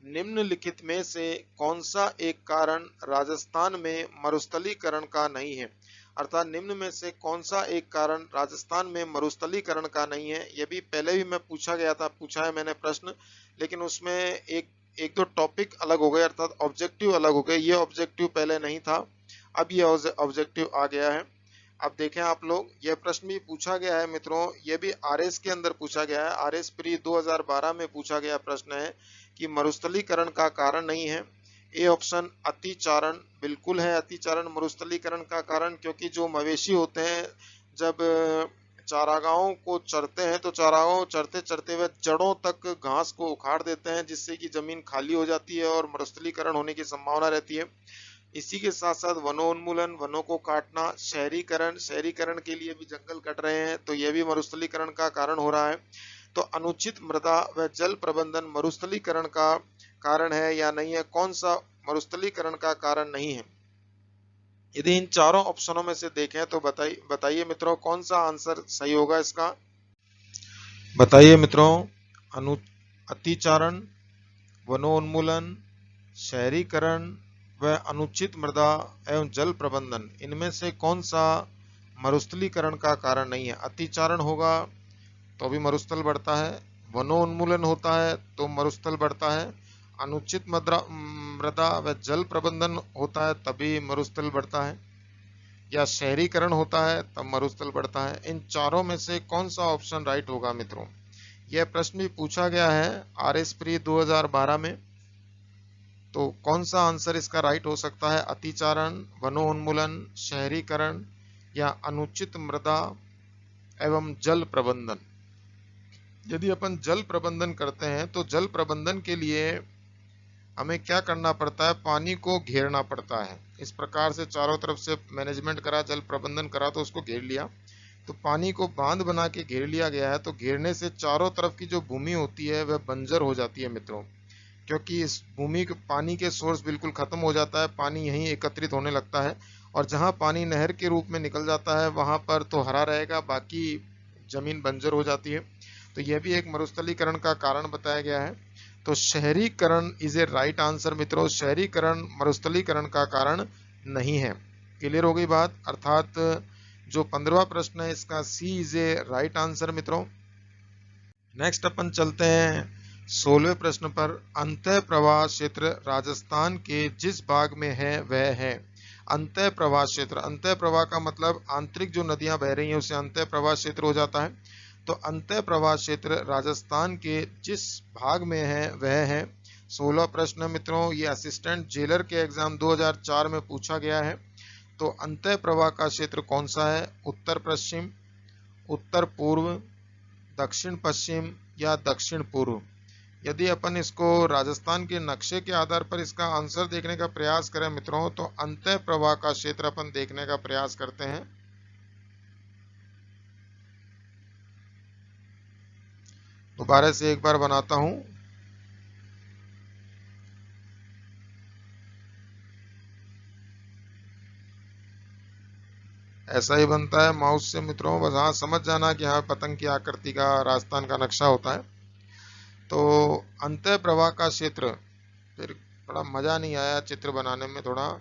Speaker 1: निम्नलिखित में से कौन सा एक कारण राजस्थान में मरुस्थलीकरण का नहीं है? अर्थात निम्न में से कौन सा एक कारण राजस्थान में मरुस्थलीकरण का नहीं है? ये भी पहले भी मैं पूछा है मैंने प्रश्न, लेकिन उसमें एक दो टॉपिक अलग हो गए, अर्थात ऑब्जेक्टिव अलग हो गए। ये ऑब्जेक्टिव पहले नहीं था, अब ये ऑब्जेक्टिव आ गया है। अब देखें आप लोग, यह प्रश्न भी पूछा गया है मित्रों, यह भी आरएस के अंदर पूछा गया है। आरएस प्री 2012 में पूछा गया प्रश्न है कि मरुस्थलीकरण का कारण नहीं है। ए ऑप्शन अतिचारण बिल्कुल है, अतिचारण मरुस्थलीकरण का कारण, क्योंकि जो मवेशी होते हैं जब चारागाहों को चरते हैं तो चारागाहों चरते चरते वे जड़ों तक घास को उखाड़ देते हैं, जिससे कि जमीन खाली हो जाती है और मरुस्थलीकरण होने की संभावना रहती है। इसी के साथ साथ वनोन्मूलन, वनों को काटना, शहरीकरण के लिए भी जंगल कट रहे हैं, तो यह भी मरुस्थलीकरण का कारण हो रहा है। तो अनुचित मृदा व जल प्रबंधन मरुस्थलीकरण का कारण है या नहीं है? कौन सा मरुस्थलीकरण का कारण नहीं है? यदि इन चारों ऑप्शनों में से देखें तो बताइए मित्रों कौन सा आंसर सही होगा इसका? बताइए मित्रों, अतिचारण, वनोन्मूलन, शहरीकरण व अनुचित मृदा एवं जल प्रबंधन, इनमें से कौन सा मरुस्थलीकरण का कारण नहीं है? अतिचारण होगा तो भी मरुस्थल बढ़ता है, वनोन्मूलन होता है तो मरुस्थल बढ़ता है, अनुचित मृदा व जल प्रबंधन होता है तभी मरुस्थल बढ़ता है, या शहरीकरण होता है तब मरुस्थल बढ़ता है। इन चारों में से कौन सा ऑप्शन राइट होगा मित्रों? यह प्रश्न भी पूछा गया है आरएस प्री 2012 में। तो कौन सा आंसर इसका राइट हो सकता है? अतिचारण, वनोन्मूलन, शहरीकरण या अनुचित मृदा एवं जल प्रबंधन? यदि अपन जल प्रबंधन करते हैं तो जल प्रबंधन के लिए हमें क्या करना पड़ता है? पानी को घेरना पड़ता है। इस प्रकार से चारों तरफ से मैनेजमेंट करा, जल प्रबंधन करा तो उसको घेर लिया, तो पानी को बांध बना के घेर लिया गया है। तो घेरने से चारों तरफ की जो भूमि होती है वह बंजर हो जाती है मित्रों, क्योंकि इस भूमि के पानी के सोर्स बिल्कुल खत्म हो जाता है, पानी यहीं एकत्रित होने लगता है, और जहां पानी नहर के रूप में निकल जाता है वहां पर तो हरा रहेगा, बाकी जमीन बंजर हो जाती है। तो यह भी एक मरुस्थलीकरण का कारण बताया गया है। तो शहरीकरण इज ए राइट आंसर मित्रों। शहरीकरण मरुस्थलीकरण का कारण नहीं है। क्लियर हो गई बात? अर्थात जो 15वां प्रश्न है इसका सी इज ए राइट आंसर मित्रों। नेक्स्ट अपन चलते हैं 16वें प्रश्न पर। अंतः प्रवाह क्षेत्र राजस्थान के जिस भाग में है वह है? अंतः प्रवाह क्षेत्र, अंतः प्रवाह का मतलब आंतरिक जो नदियां बह रही हैं उसे अंतः प्रवाह क्षेत्र हो जाता है। तो अंतः प्रवाह क्षेत्र राजस्थान के जिस भाग में है वह है 16 प्रश्न है मित्रों, ये असिस्टेंट जेलर के एग्जाम 2004 में पूछा गया है। तो अंतः प्रवाह का क्षेत्र कौन सा है? उत्तर पश्चिम, उत्तर पूर्व, दक्षिण पश्चिम या दक्षिण पूर्व। यदि अपन इसको राजस्थान के नक्शे के आधार पर इसका आंसर देखने का प्रयास करें मित्रों, तो अंतः प्रवाह का क्षेत्र अपन देखने का प्रयास करते हैं। दोबारा से एक बार बनाता हूं। ऐसा ही बनता है माउस से मित्रों, बस हाँ समझ जाना कि हाँ पतंग की आकृति का राजस्थान का नक्शा होता है। तो अंतः प्रवाह का क्षेत्र, फिर थोड़ा मजा नहीं आया चित्र बनाने में, थोड़ा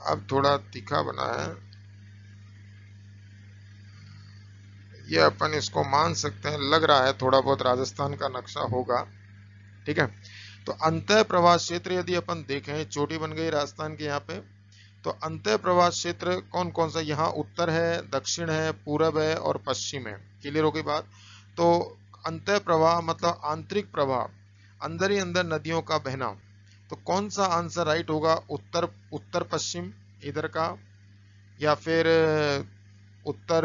Speaker 1: अब थोड़ा तीखा बना है। ये अपन इसको मान सकते हैं, लग रहा है थोड़ा बहुत राजस्थान का नक्शा होगा। ठीक है, तो अंतः प्रवाह क्षेत्र यदि अपन देखें, चोटी बन गई राजस्थान के यहाँ पे। तो अंतः प्रवाह क्षेत्र कौन कौन सा, यहाँ उत्तर है, दक्षिण है, पूरब है और पश्चिम है। क्लियर हो गई बात? तो अंतः प्रवाह मतलब आंतरिक प्रवाह, अंदर ही अंदर नदियों का बहना। तो कौन सा आंसर राइट होगा? उत्तर उत्तर पश्चिम इधर का, या फिर उत्तर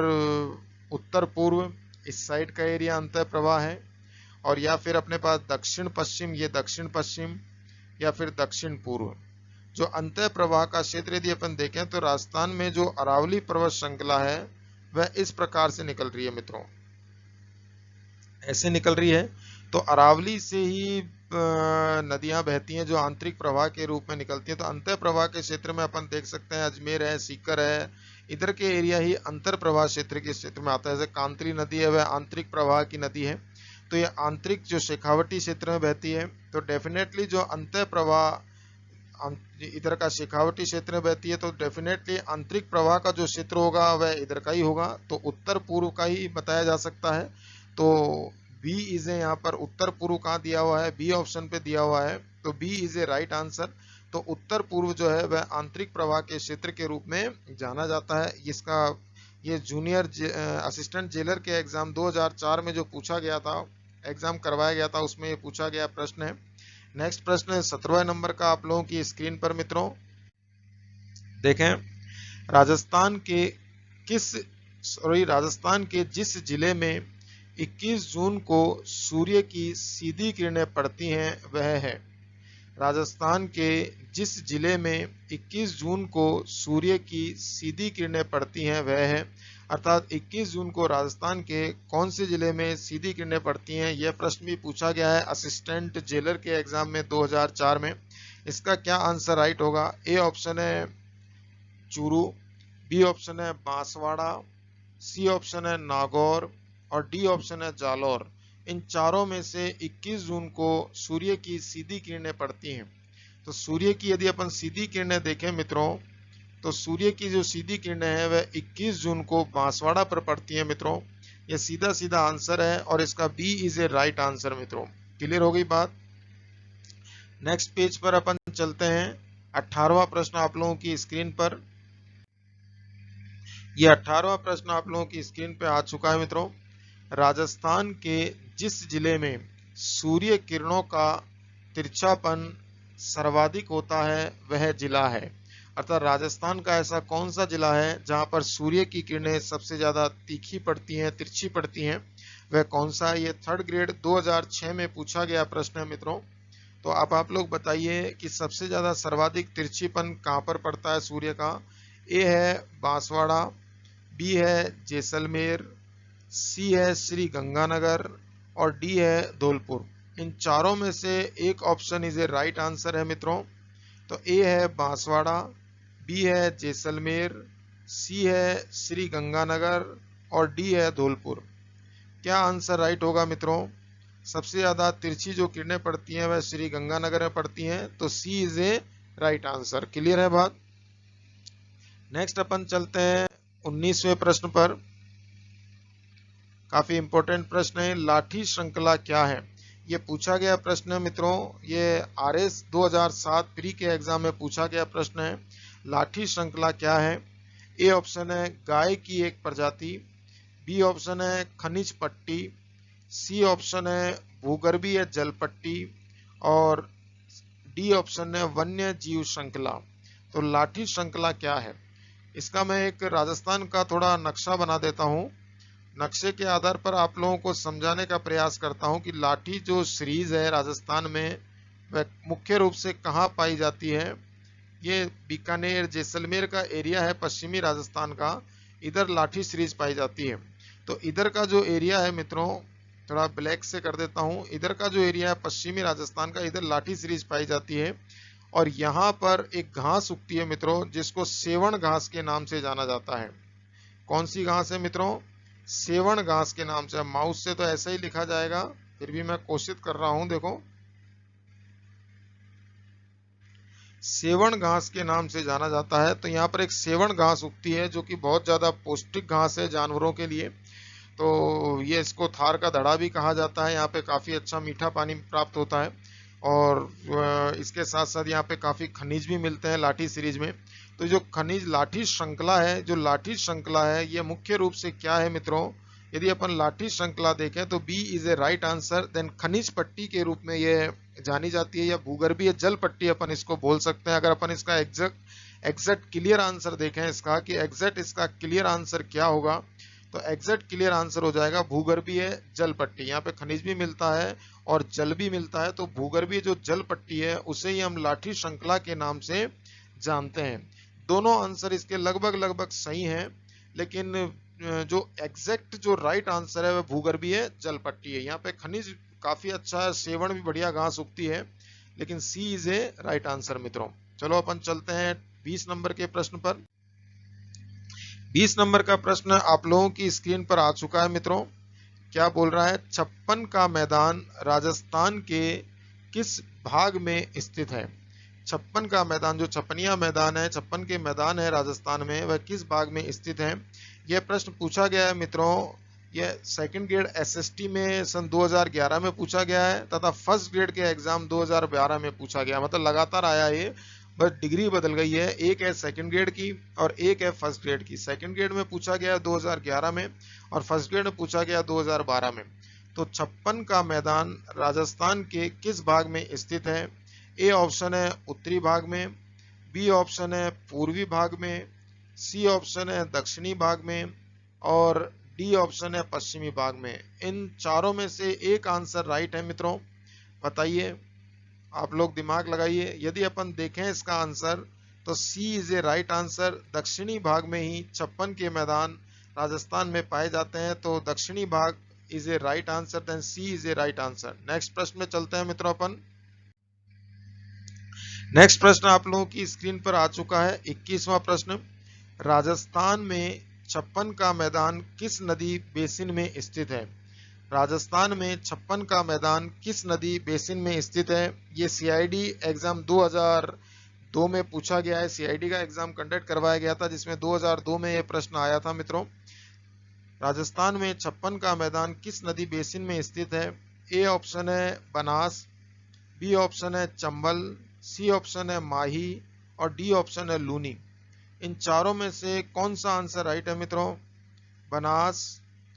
Speaker 1: उत्तर पूर्व इस साइड का एरिया अंतः प्रवाह है, और या फिर अपने पास दक्षिण पश्चिम, ये दक्षिण पश्चिम, या फिर दक्षिण पूर्व। जो अंतः प्रवाह का क्षेत्र यदि अपन देखें तो राजस्थान में जो अरावली पर्वत श्रृंखला है वह इस प्रकार से निकल रही है मित्रों, ऐसे निकल रही है। तो अरावली से ही नदियां बहती हैं जो आंतरिक प्रवाह के रूप में निकलती हैं। तो अंतः प्रवाह के क्षेत्र में अपन देख सकते हैं अजमेर है, सीकर है, इधर के एरिया ही अंतर प्रवाह क्षेत्र के क्षेत्र में आता है। जैसे कांतली नदी है वह आंतरिक प्रवाह की नदी है, तो ये आंतरिक जो शेखावटी क्षेत्र में बहती है। तो डेफिनेटली जो अंतः प्रवाह इधर का शेखावटी क्षेत्र में बहती है, तो डेफिनेटली आंतरिक प्रवाह का जो क्षेत्र होगा वह इधर का ही होगा, तो उत्तर पूर्व का ही बताया जा सकता है। तो बी इज ए, यहाँ पर उत्तर पूर्व कहाँ दिया हुआ है? बी ऑप्शन पे दिया हुआ है, तो B is a right answer. तो उत्तर पूर्व जो है वह आंतरिक प्रवाह के क्षेत्र के रूप में जाना जाता है। इसका ये जूनियर असिस्टेंट जेलर के एग्जाम 2004 में जो पूछा गया था, एग्जाम करवाया गया था, उसमें ये पूछा गया प्रश्न है। नेक्स्ट प्रश्न है 17वें नंबर का आप लोगों की स्क्रीन पर मित्रों। देखें, राजस्थान के जिस जिले में 21 जून को सूर्य की सीधी किरणें पड़ती हैं वह है। राजस्थान के जिस जिले में 21 जून को सूर्य की सीधी किरणें पड़ती हैं वह है। अर्थात 21 जून को राजस्थान के कौन से जिले में सीधी किरणें पड़ती हैं, यह प्रश्न भी पूछा गया है असिस्टेंट जेलर के एग्जाम में 2004 में। इसका क्या आंसर राइट होगा? ए ऑप्शन है चूरू, बी ऑप्शन है बांसवाड़ा, सी ऑप्शन है नागौर और डी ऑप्शन है जालौर। इन चारों में से 21 जून को सूर्य की सीधी किरणें पड़ती हैं। तो सूर्य की यदि अपन सीधी किरणें देखें मित्रों, तो सूर्य की जो सीधी किरणें हैं वह 21 जून को बांसवाड़ा पर पड़ती हैं मित्रों। ये सीधा सीधा आंसर है और इसका B is a right answer मित्रों। क्लियर हो गई बात? नेक्स्ट पेज पर अपन चलते हैं। 18वां प्रश्न आप लोगों की स्क्रीन पर, यह 18वां प्रश्न आप लोगों की स्क्रीन पे आ चुका है मित्रों। राजस्थान के जिस जिले में सूर्य किरणों का तिरछापन सर्वाधिक होता है वह जिला है। अर्थात राजस्थान का ऐसा कौन सा जिला है जहां पर सूर्य की किरणें सबसे ज्यादा तीखी पड़ती हैं, तिरछी पड़ती हैं, वह कौन सा है? ये 3rd ग्रेड 2006 में पूछा गया प्रश्न है मित्रों। तो आप लोग बताइए कि सबसे ज्यादा सर्वाधिक तिरछीपन कहां पर पड़ता है सूर्य का? ए है बांसवाड़ा, बी है जैसलमेर, सी है श्री गंगानगर और डी है धौलपुर। इन चारों में से एक option is a right answer है मित्रों। तो ए है बांसवाड़ा, बी है जैसलमेर, सी है श्री गंगानगर और डी है धौलपुर। क्या आंसर राइट होगा मित्रों? सबसे ज्यादा तिरछी जो किरणें पड़ती हैं वह श्री गंगानगर में पड़ती हैं, तो C is a right answer. Clear है बात? नेक्स्ट अपन चलते हैं 19वें प्रश्न पर। काफी इंपॉर्टेंट प्रश्न है, लाठी श्रृंखला क्या है? ये पूछा गया प्रश्न है मित्रों। ये आरएस 2007 प्री के एग्जाम में पूछा गया प्रश्न है। लाठी श्रृंखला क्या है? ए ऑप्शन है गाय की एक प्रजाति, बी ऑप्शन है खनिज पट्टी, सी ऑप्शन है भूगर्भीय जल पट्टी और डी ऑप्शन है वन्य जीव श्रृंखला। तो लाठी श्रृंखला क्या है, इसका मैं एक राजस्थान का थोड़ा नक्शा बना देता हूं। नक्शे के आधार पर आप लोगों को समझाने का प्रयास करता हूं कि लाठी जो सीरीज है राजस्थान में वह मुख्य रूप से कहां पाई जाती है। ये बीकानेर जैसलमेर का एरिया है, पश्चिमी राजस्थान का, इधर लाठी सीरीज पाई जाती है। तो इधर का जो एरिया है मित्रों, थोड़ा ब्लैक से कर देता हूं, इधर का जो एरिया है पश्चिमी राजस्थान का, इधर लाठी सीरीज पाई जाती है। और यहाँ पर एक घास उगती है मित्रों जिसको सेवण घास के नाम से जाना जाता है। कौन सी घास है मित्रों, सेवण घास के नाम से। माउस से तो ऐसा ही लिखा जाएगा, फिर भी मैं कोशिश कर रहा हूं, देखो सेवण घास के नाम से जाना जाता है। तो यहाँ पर एक सेवण घास उगती है जो कि बहुत ज्यादा पौष्टिक घास है जानवरों के लिए। तो ये इसको थार का दड़ा भी कहा जाता है। यहाँ पे काफी अच्छा मीठा पानी प्राप्त होता है और इसके साथ साथ यहाँ पे काफी खनिज भी मिलते हैं लाठी सीरीज में। तो जो खनिज लाठी श्रृंखला है, जो लाठी श्रृंखला है ये मुख्य रूप से क्या है मित्रों, यदि अपन लाठी श्रृंखला देखें तो B is a right answer. Then खनिज पट्टी के रूप में ये जानी जाती है या भूगर्भीय जल पट्टी अपन इसको बोल सकते हैं। अगर अपन इसका एग्जैक्ट क्लियर आंसर देखें इसका कि एग्जैक्ट इसका क्लियर आंसर क्या होगा, तो एग्जैक्ट क्लियर आंसर हो जाएगा भूगर्भीय जल पट्टी। यहाँ पे खनिज भी मिलता है और जल भी मिलता है, तो भूगर्भीय जो जल पट्टी है उसे ही हम लाठी श्रृंखला के नाम से जानते हैं। दोनों आंसर इसके लगभग लगभग सही हैं, लेकिन जो एग्जैक्ट जो राइट आंसर है वह भूगर्भीय जल पट्टी है। यहाँ पे खनिज काफी अच्छा है, सेवण भी बढ़िया घास उगती है, लेकिन सी इज ए राइट आंसर मित्रों। चलो अपन चलते हैं 20 नंबर के प्रश्न पर। 20 नंबर का प्रश्न आप लोगों की स्क्रीन पर आ चुका है मित्रों। क्या बोल रहा है, छप्पन का मैदान राजस्थान के किस भाग में स्थित है। छप्पन का मैदान, जो छप्पनिया मैदान है, छप्पन के मैदान है राजस्थान में, वह किस भाग में स्थित है। यह प्रश्न पूछा गया है मित्रों। यह सेकंड ग्रेड एसएसटी में सन 2011 में पूछा गया है तथा फर्स्ट ग्रेड के एग्जाम 2012 में पूछा गया। मतलब लगातार आया ये, बस डिग्री बदल गई है, एक है सेकंड ग्रेड की और एक है फर्स्ट ग्रेड की। सेकंड ग्रेड में पूछा गया 2011 में और फर्स्ट ग्रेड में पूछा गया 2012 में। तो छप्पन का मैदान राजस्थान के किस भाग में स्थित है। ए ऑप्शन है उत्तरी भाग में, बी ऑप्शन है पूर्वी भाग में, सी ऑप्शन है दक्षिणी भाग में और डी ऑप्शन है पश्चिमी भाग में। इन चारों में से एक आंसर राइट है मित्रों, बताइए, आप लोग दिमाग लगाइए। यदि अपन देखें इसका आंसर तो C is a right answer. दक्षिणी भाग में ही छप्पन के मैदान राजस्थान में पाए जाते हैं, तो दक्षिणी भाग is a right answer, then C is a right answer. Next प्रश्न में चलते हैं मित्रों अपन। नेक्स्ट प्रश्न आप लोगों की स्क्रीन पर आ चुका है, 21वां प्रश्न। राजस्थान में छप्पन का मैदान किस नदी बेसिन में स्थित है। राजस्थान में छप्पन का मैदान किस नदी बेसिन में स्थित है। ये सीआईडी एग्जाम 2002 में पूछा गया है। सीआईडी का एग्जाम कंडक्ट करवाया गया था जिसमें 2002 में ये प्रश्न आया था मित्रों। राजस्थान में छप्पन का मैदान किस नदी बेसिन में स्थित है। ए ऑप्शन है बनास, बी ऑप्शन है चंबल, सी ऑप्शन है माही और डी ऑप्शन है लूनी। इन चारों में से कौन सा आंसर राइट है मित्रों। बनास,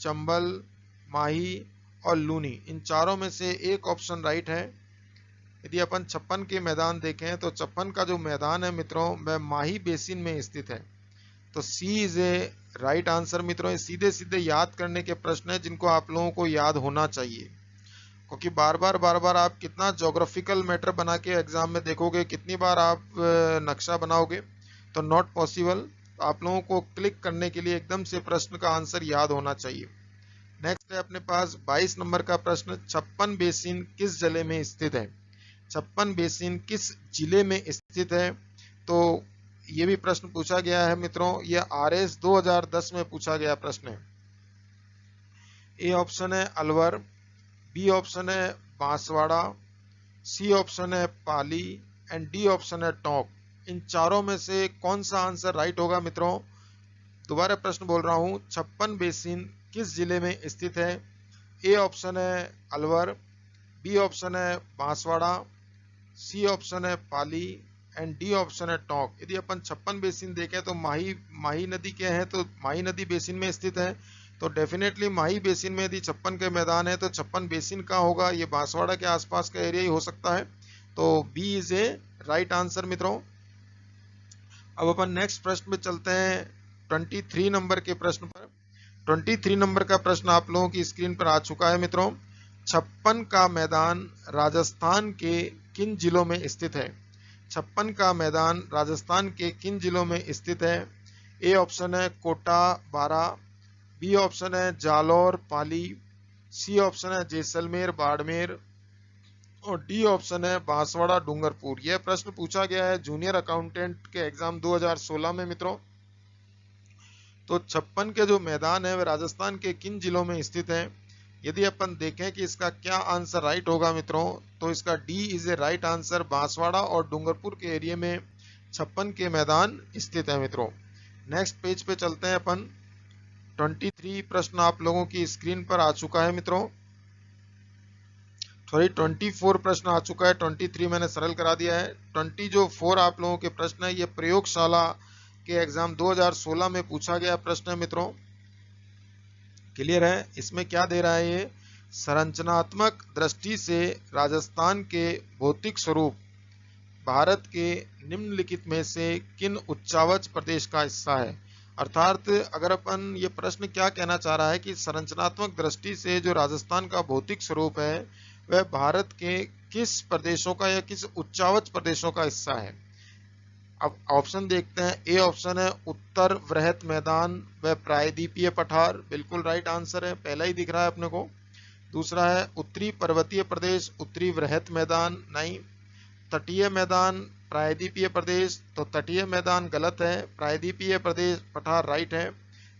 Speaker 1: चंबल, माही और लूनी, इन चारों में से एक ऑप्शन राइट है। यदि अपन छप्पन के मैदान देखें तो छप्पन का जो मैदान है मित्रों वह माही बेसिन में स्थित है, तो C is a right answer मित्रों। ये सीधे सीधे याद करने के प्रश्न है जिनको आप लोगों को याद होना चाहिए, क्योंकि बार बार आप कितना ज्योग्राफिकल मैटर बना के एग्जाम में देखोगे, कितनी बार आप नक्शा बनाओगे, तो नॉट पॉसिबल। आप लोगों को क्लिक करने के लिए एकदम से प्रश्न का आंसर याद होना चाहिए। नेक्स्ट है अपने पास 22 नंबर का प्रश्न। छप्पन बेसिन किस जिले में स्थित है। छप्पन बेसिन किस जिले में स्थित है, तो ये भी प्रश्न पूछा गया है मित्रों। यह आरएस 2010 में पूछा गया प्रश्न है। ए ऑप्शन है अलवर, बी ऑप्शन है बांसवाड़ा, सी ऑप्शन है पाली एंड डी ऑप्शन है टोंक। इन चारों में से कौन सा आंसर राइट होगा मित्रों। दोबारा प्रश्न बोल रहा हूं, छप्पन बेसिन किस जिले में स्थित है। ए ऑप्शन है अलवर, बी ऑप्शन है बांसवाड़ा, सी ऑप्शन है पाली एंड डी ऑप्शन है टोंक। यदि अपन छप्पन बेसिन देखें तो माही नदी के हैं, तो माही नदी बेसिन में स्थित है, तो डेफिनेटली माही बेसिन में यदि 56 के मैदान है तो 56 बेसिन का होगा, ये बांसवाड़ा के आसपास का एरिया ही हो सकता है। तो B is a right answer मित्रों। अब अपन नेक्स्ट प्रश्न में चलते हैं 23 नंबर के प्रश्न पर। 23 नंबर का प्रश्न आप लोगों की स्क्रीन पर आ चुका है मित्रों। 56 का मैदान राजस्थान के किन जिलों में स्थित है? 56 का मैदान राजस्थान के किन जिलों में स्थित है? ए ऑप्शन है कोटा बारां, बी ऑप्शन है जालौर पाली, सी ऑप्शन है जैसलमेर बाड़मेर और डी ऑप्शन है बांसवाड़ा डूंगरपुर। यह प्रश्न पूछा गया है जूनियर अकाउंटेंट के एग्जाम 2016 में मित्रों। तो 56 के जो मैदान है वह राजस्थान के किन जिलों में स्थित है? यदि अपन देखें कि इसका क्या आंसर राइट होगा मित्रों, तो इसका D is a right answer. Banswara और डूंगरपुर के एरिया में 56 के मैदान स्थित है मित्रों। नेक्स्ट पेज पे चलते हैं अपन। 23 प्रश्न आप लोगों की स्क्रीन पर आ चुका है मित्रों। सॉरी 24 प्रश्न आ चुका है, 23 मैंने सरल करा दिया है। 24 आप लोगों के प्रश्न है, ये प्रयोगशाला के एग्जाम 2016 में पूछा गया प्रश्न है मित्रों। क्लियर है? इसमें क्या दे रहा है ये? संरचनात्मक दृष्टि से राजस्थान के भौतिक स्वरूप भारत के निम्नलिखित में से किन उच्चावच प्रदेश का हिस्सा है? अर्थात अगर अपन ये प्रश्न क्या कहना चाह रहा है कि संरचनात्मक दृष्टि से जो राजस्थान का भौतिक स्वरूप है वह भारत के किस प्रदेशों का या किस उच्चावच प्रदेशों का हिस्सा है? अब ऑप्शन देखते हैं। ए ऑप्शन है उत्तर वृहत मैदान व प्रायद्वीपीय पठार, बिल्कुल राइट आंसर है, पहला ही दिख रहा है अपने को। दूसरा है उत्तरी पर्वतीय प्रदेश उत्तरी वृहत मैदान, नहीं। तटीय मैदान प्रायद्वीपीय प्रदेश, तो तटीय मैदान गलत है, प्रायद्वीपीय प्रदेश पठार राइट है।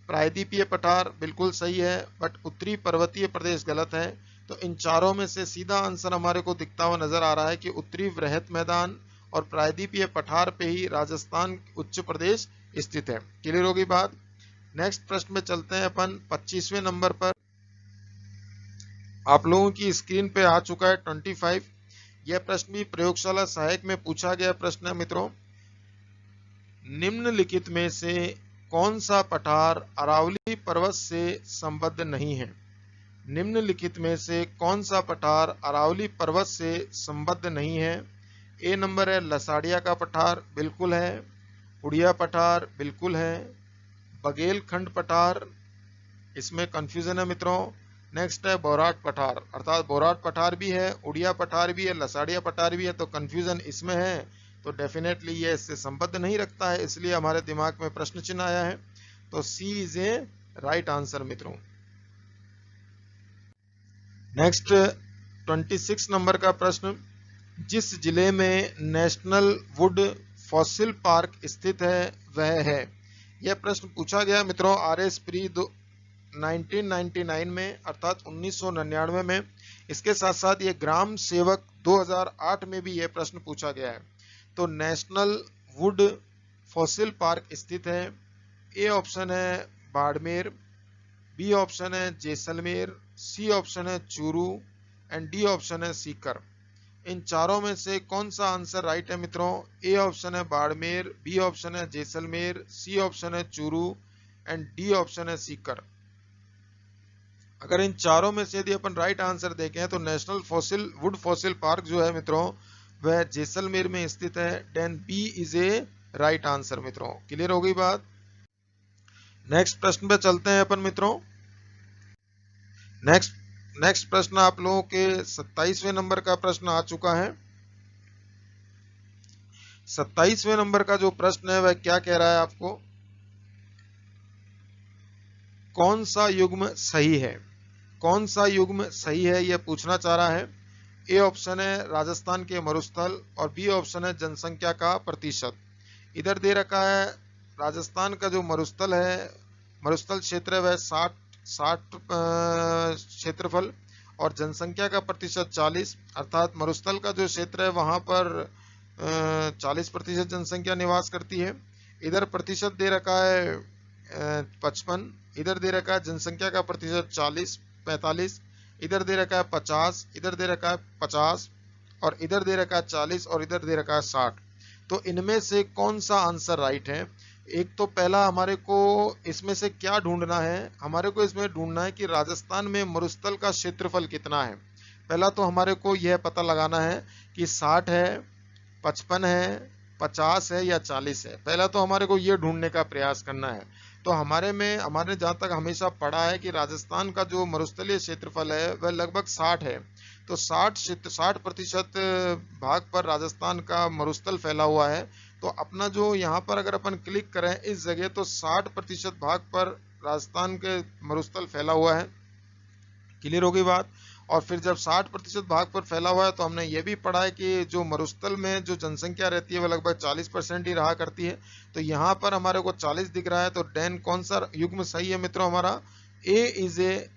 Speaker 1: प्रायद्वीपीय पठार बिल्कुल सही है, बट उत्तरी पर्वतीय प्रदेश गलत है। तो इन चारों में से सीधा आंसर हमारे को दिखता हुआ नजर आ रहा है कि उत्तरी वृहत मैदान और प्रायद्वीपीय पठार पे ही राजस्थान उच्च प्रदेश स्थित है। क्लियर होगी बात? नेक्स्ट प्रश्न में चलते हैं अपन 25वें नंबर पर। आप लोगों की स्क्रीन पे आ चुका है 25। यह प्रश्न भी प्रयोगशाला सहायक में पूछा गया प्रश्न है मित्रों। निम्नलिखित में से कौन सा पठार अरावली पर्वत से संबद्ध नहीं है? निम्नलिखित में से कौन सा पठार अरावली पर्वत से संबद्ध नहीं है? ए नंबर है लसाड़िया का पठार, बिल्कुल है। उड़िया पठार बिल्कुल है। बघेलखंड पठार, इसमें कंफ्यूजन है मित्रों। नेक्स्ट है बोराट पठार, अर्थात बोराट पठार भी है, उड़िया पठार भी है, लसाड़िया पठार भी है, तो कंफ्यूजन इसमें है। तो डेफिनेटली ये इससे संबद्ध नहीं रखता है, इसलिए हमारे दिमाग में प्रश्न चिन्ह आया है। तो C is a right answer मित्रों। नेक्स्ट 26 नंबर का प्रश्न। जिस जिले में नेशनल वुड फॉसिल पार्क स्थित है वह है? यह प्रश्न पूछा गया मित्रों RS प्री 1999 में, अर्थात 1999 में। इसके साथ साथ ये ग्राम सेवक 2008 में भी यह प्रश्न पूछा गया है। तो नेशनल वुड फॉसिल पार्क स्थित है। ए ऑप्शन है बाड़मेर, बी ऑप्शन है जैसलमेर, सी ऑप्शन है चूरू एंड डी ऑप्शन है सीकर। इन चारों में से कौन सा आंसर राइट है मित्रों? ए ऑप्शन है बाड़मेर, बी ऑप्शन है जैसलमेर, सी ऑप्शन है चूरू एंड डी ऑप्शन है सीकर। अगर इन चारों में से यदि अपन राइट आंसर देखें तो नेशनल वुड फॉसिल पार्क जो है मित्रों वह जैसलमेर में स्थित है। Then B is a right answer मित्रों। क्लियर हो गई बात? नेक्स्ट प्रश्न पे चलते हैं अपन मित्रों। नेक्स्ट प्रश्न आप लोगों के 27वें नंबर का प्रश्न आ चुका है। 27वें नंबर का जो प्रश्न है वह क्या कह रहा है आपको? कौन सा युग्म सही है? कौन सा युग्म सही है यह पूछना चाह रहा है। ए ऑप्शन है राजस्थान के मरुस्थल और बी ऑप्शन है जनसंख्या का प्रतिशत। इधर दे रखा है राजस्थान का जो मरुस्थल है, मरुस्थल क्षेत्र है वह 60 क्षेत्रफल और जनसंख्या का प्रतिशत 40, अर्थात मरुस्थल का जो क्षेत्र है वहां पर 40% जनसंख्या निवास करती है। इधर प्रतिशत दे रखा है 55, इधर दे रखा है जनसंख्या का प्रतिशत 45, इधर दे रखा है 50, इधर दे रखा है 50 और इधर दे रखा है 40 और इधर दे रखा है 60। तो इनमें से कौन सा आंसर राइट है? एक तो पहला हमारे को इसमें से क्या ढूंढना है, हमारे को इसमें ढूंढना है कि राजस्थान में मरुस्थल का क्षेत्रफल कितना है। पहला तो हमारे को यह पता लगाना है कि 60 है, 55 है, 50 है या 40 है। पहला तो हमारे को ये ढूंढने का प्रयास करना है। तो हमारे जहाँ तक हमेशा पढ़ा है कि राजस्थान का जो मरुस्थलीय क्षेत्रफल है वह लगभग 60 है। तो 60% भाग पर राजस्थान का मरुस्थल फैला हुआ है। तो अपना जो यहाँ पर अगर अपन क्लिक करें इस जगह, तो 60% भाग पर राजस्थान के मरुस्थल फैला हुआ है। क्लियर हो गई बात। और फिर जब 60% भाग पर फैला हुआ है तो हमने ये भी पढ़ा है कि जो मरुस्थल में जो जनसंख्या रहती है वह लगभग 40% ही रहा करती है। तो यहाँ पर हमारे को 40 दिख रहा है। तो डेन कौन सा युग्म सही है मित्रों? हमारा A is a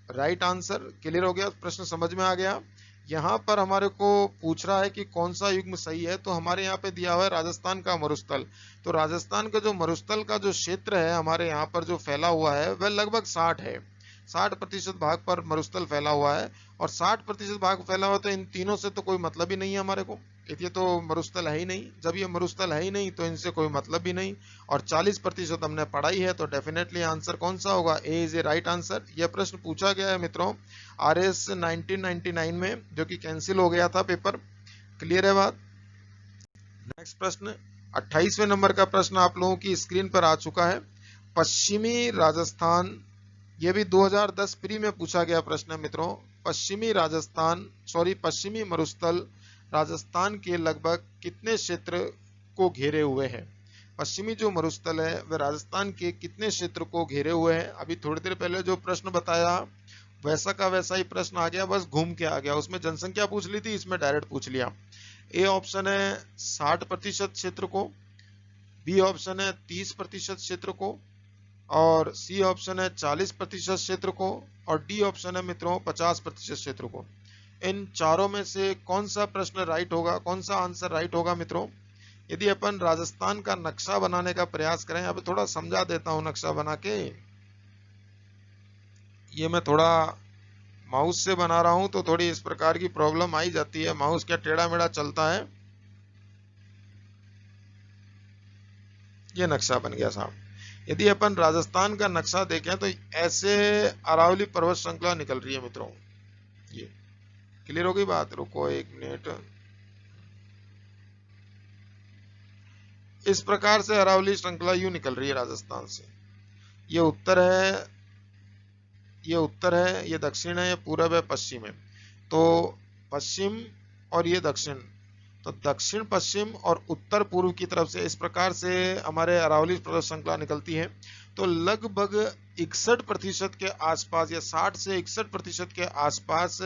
Speaker 1: right answer. Clear हो गया, प्रश्न समझ में आ गया। यहाँ पर हमारे को पूछ रहा है कि कौन सा युग्म सही है, तो हमारे यहाँ पे दिया हुआ है राजस्थान का मरुस्थल। तो राजस्थान का जो मरुस्थल का जो क्षेत्र है हमारे यहाँ पर जो फैला हुआ है वह लगभग 60 है। 60% भाग पर मरुस्थल फैला हुआ है। और 60% भाग फैला हुआ तो इन तीनों से तो कोई मतलब ही नहीं है हमारे को। ये तो मरुस्थल है ही नहीं। जब ये मरुस्थल है ही नहीं तो इनसे कोई मतलब भी नहीं। और 40% हमने पढ़ाई है, तो डेफिनेटली आंसर कौन सा होगा? ए इज ए राइट आंसर। यह प्रश्न पूछा गया है मित्रों RS 1999 में, जो कि कैंसिल हो गया था पेपर। क्लियर है बात। नेक्स्ट प्रश्न 28वें नंबर का प्रश्न आप लोगों की स्क्रीन पर आ चुका है। पश्चिमी राजस्थान, यह भी 2010 प्री में पूछा गया प्रश्न है मित्रों। पश्चिमी मरुस्थल राजस्थान के लगभग कितने क्षेत्र को घेरे हुए है? पश्चिमी जो मरुस्थल है वह राजस्थान के कितने क्षेत्र को घेरे हुए है? अभी थोड़ी देर पहले जो प्रश्न बताया वैसा का वैसा ही प्रश्न आ गया, बस घूम के आ गया। उसमें जनसंख्या पूछ ली थी, इसमें डायरेक्ट पूछ लिया। ए ऑप्शन है 60% क्षेत्र को, बी ऑप्शन है 30% क्षेत्र को, और सी ऑप्शन है 40% क्षेत्र को, और डी ऑप्शन है मित्रों 50% क्षेत्र को। इन चारों में से कौन सा प्रश्न राइट होगा, कौन सा आंसर राइट होगा मित्रों? यदि अपन राजस्थान का नक्शा बनाने का प्रयास करें, अब थोड़ा समझा देता हूं नक्शा बना के। ये मैं थोड़ा माउस से बना रहा हूं तो थोड़ी इस प्रकार की प्रॉब्लम आई जाती है, माउस क्या टेढ़ा मेढ़ा चलता है। ये नक्शा बन गया साहब। यदि अपन राजस्थान का नक्शा देखें तो ऐसे अरावली पर्वत श्रृंखला निकल रही है मित्रों। ये क्लियर हो गई बात? रुको एक मिनट। इस प्रकार से अरावली श्रृंखला यूं निकल रही है राजस्थान से। ये उत्तर है, ये उत्तर है, ये दक्षिण है, ये पूरब है, पश्चिम है। तो पश्चिम और ये दक्षिण, तो दक्षिण पश्चिम और उत्तर पूर्व की तरफ से इस प्रकार से हमारे अरावली पर्वत श्रृंखला निकलती है। तो लगभग 61% के आसपास या 60 से 61% के आसपास